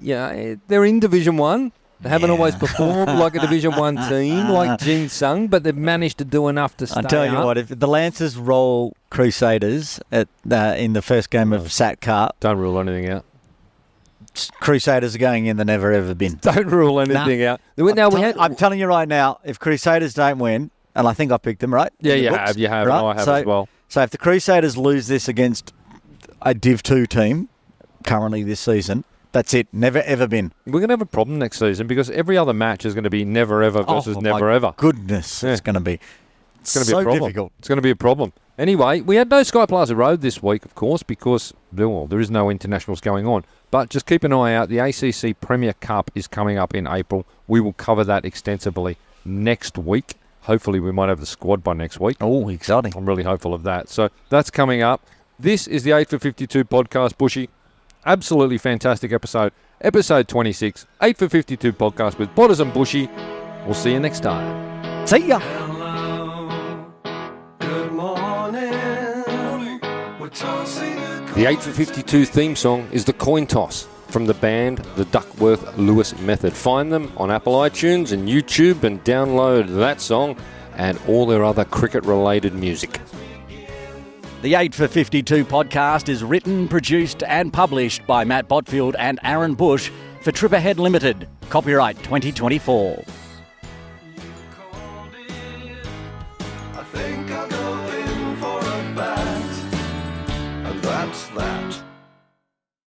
S2: they're in Division 1. They haven't always performed like a Division 1 team, like Jing Sun, but they've managed to do enough to stay
S1: I tell you
S2: up.
S1: what, if the Lancers roll Crusaders in the first game of Sat Cup,
S2: Don't rule anything out.
S1: Crusaders are going in the never ever been.
S2: Don't rule anything out.
S1: I'm telling you right now, if Crusaders don't win, and I think I picked them right.
S2: Yeah,
S1: in the
S2: you
S1: books,
S2: have.
S1: right?
S2: And I have as well.
S1: So if the Crusaders lose this against a Div 2 team currently this season, that's it. Never ever been.
S2: We're going to have a problem next season because every other match is going to be never ever versus never
S1: my
S2: ever.
S1: Goodness,
S2: Yeah.
S1: it's going to be.
S2: It's going to be
S1: so
S2: a problem.
S1: difficult.
S2: It's going to be a problem. Anyway, we had no Sky Plaza Road this week, of course, because there is no internationals going on. But just keep an eye out. The ACC Premier Cup is coming up in April. We will cover that extensively next week. Hopefully, we might have the squad by next week.
S1: Oh, exciting.
S2: I'm really hopeful of that. So that's coming up. This is the 8 for 52 podcast, Bushy. Absolutely fantastic episode. Episode 26, 8 for 52 podcast with Botters and Buschy. We'll see you next time.
S1: See ya.
S7: Good morning.
S2: The 8 for 52 theme song is The Coin Toss from the band The Duckworth-Lewis Method. Find them on Apple iTunes and YouTube and download that song and all their other cricket-related music.
S1: The 8 for 52 podcast is written, produced and published by Matt Botfield and Aaron Bush for Trip Ahead Limited. Copyright 2024.
S7: I think I'll go in for a bat, and that's that.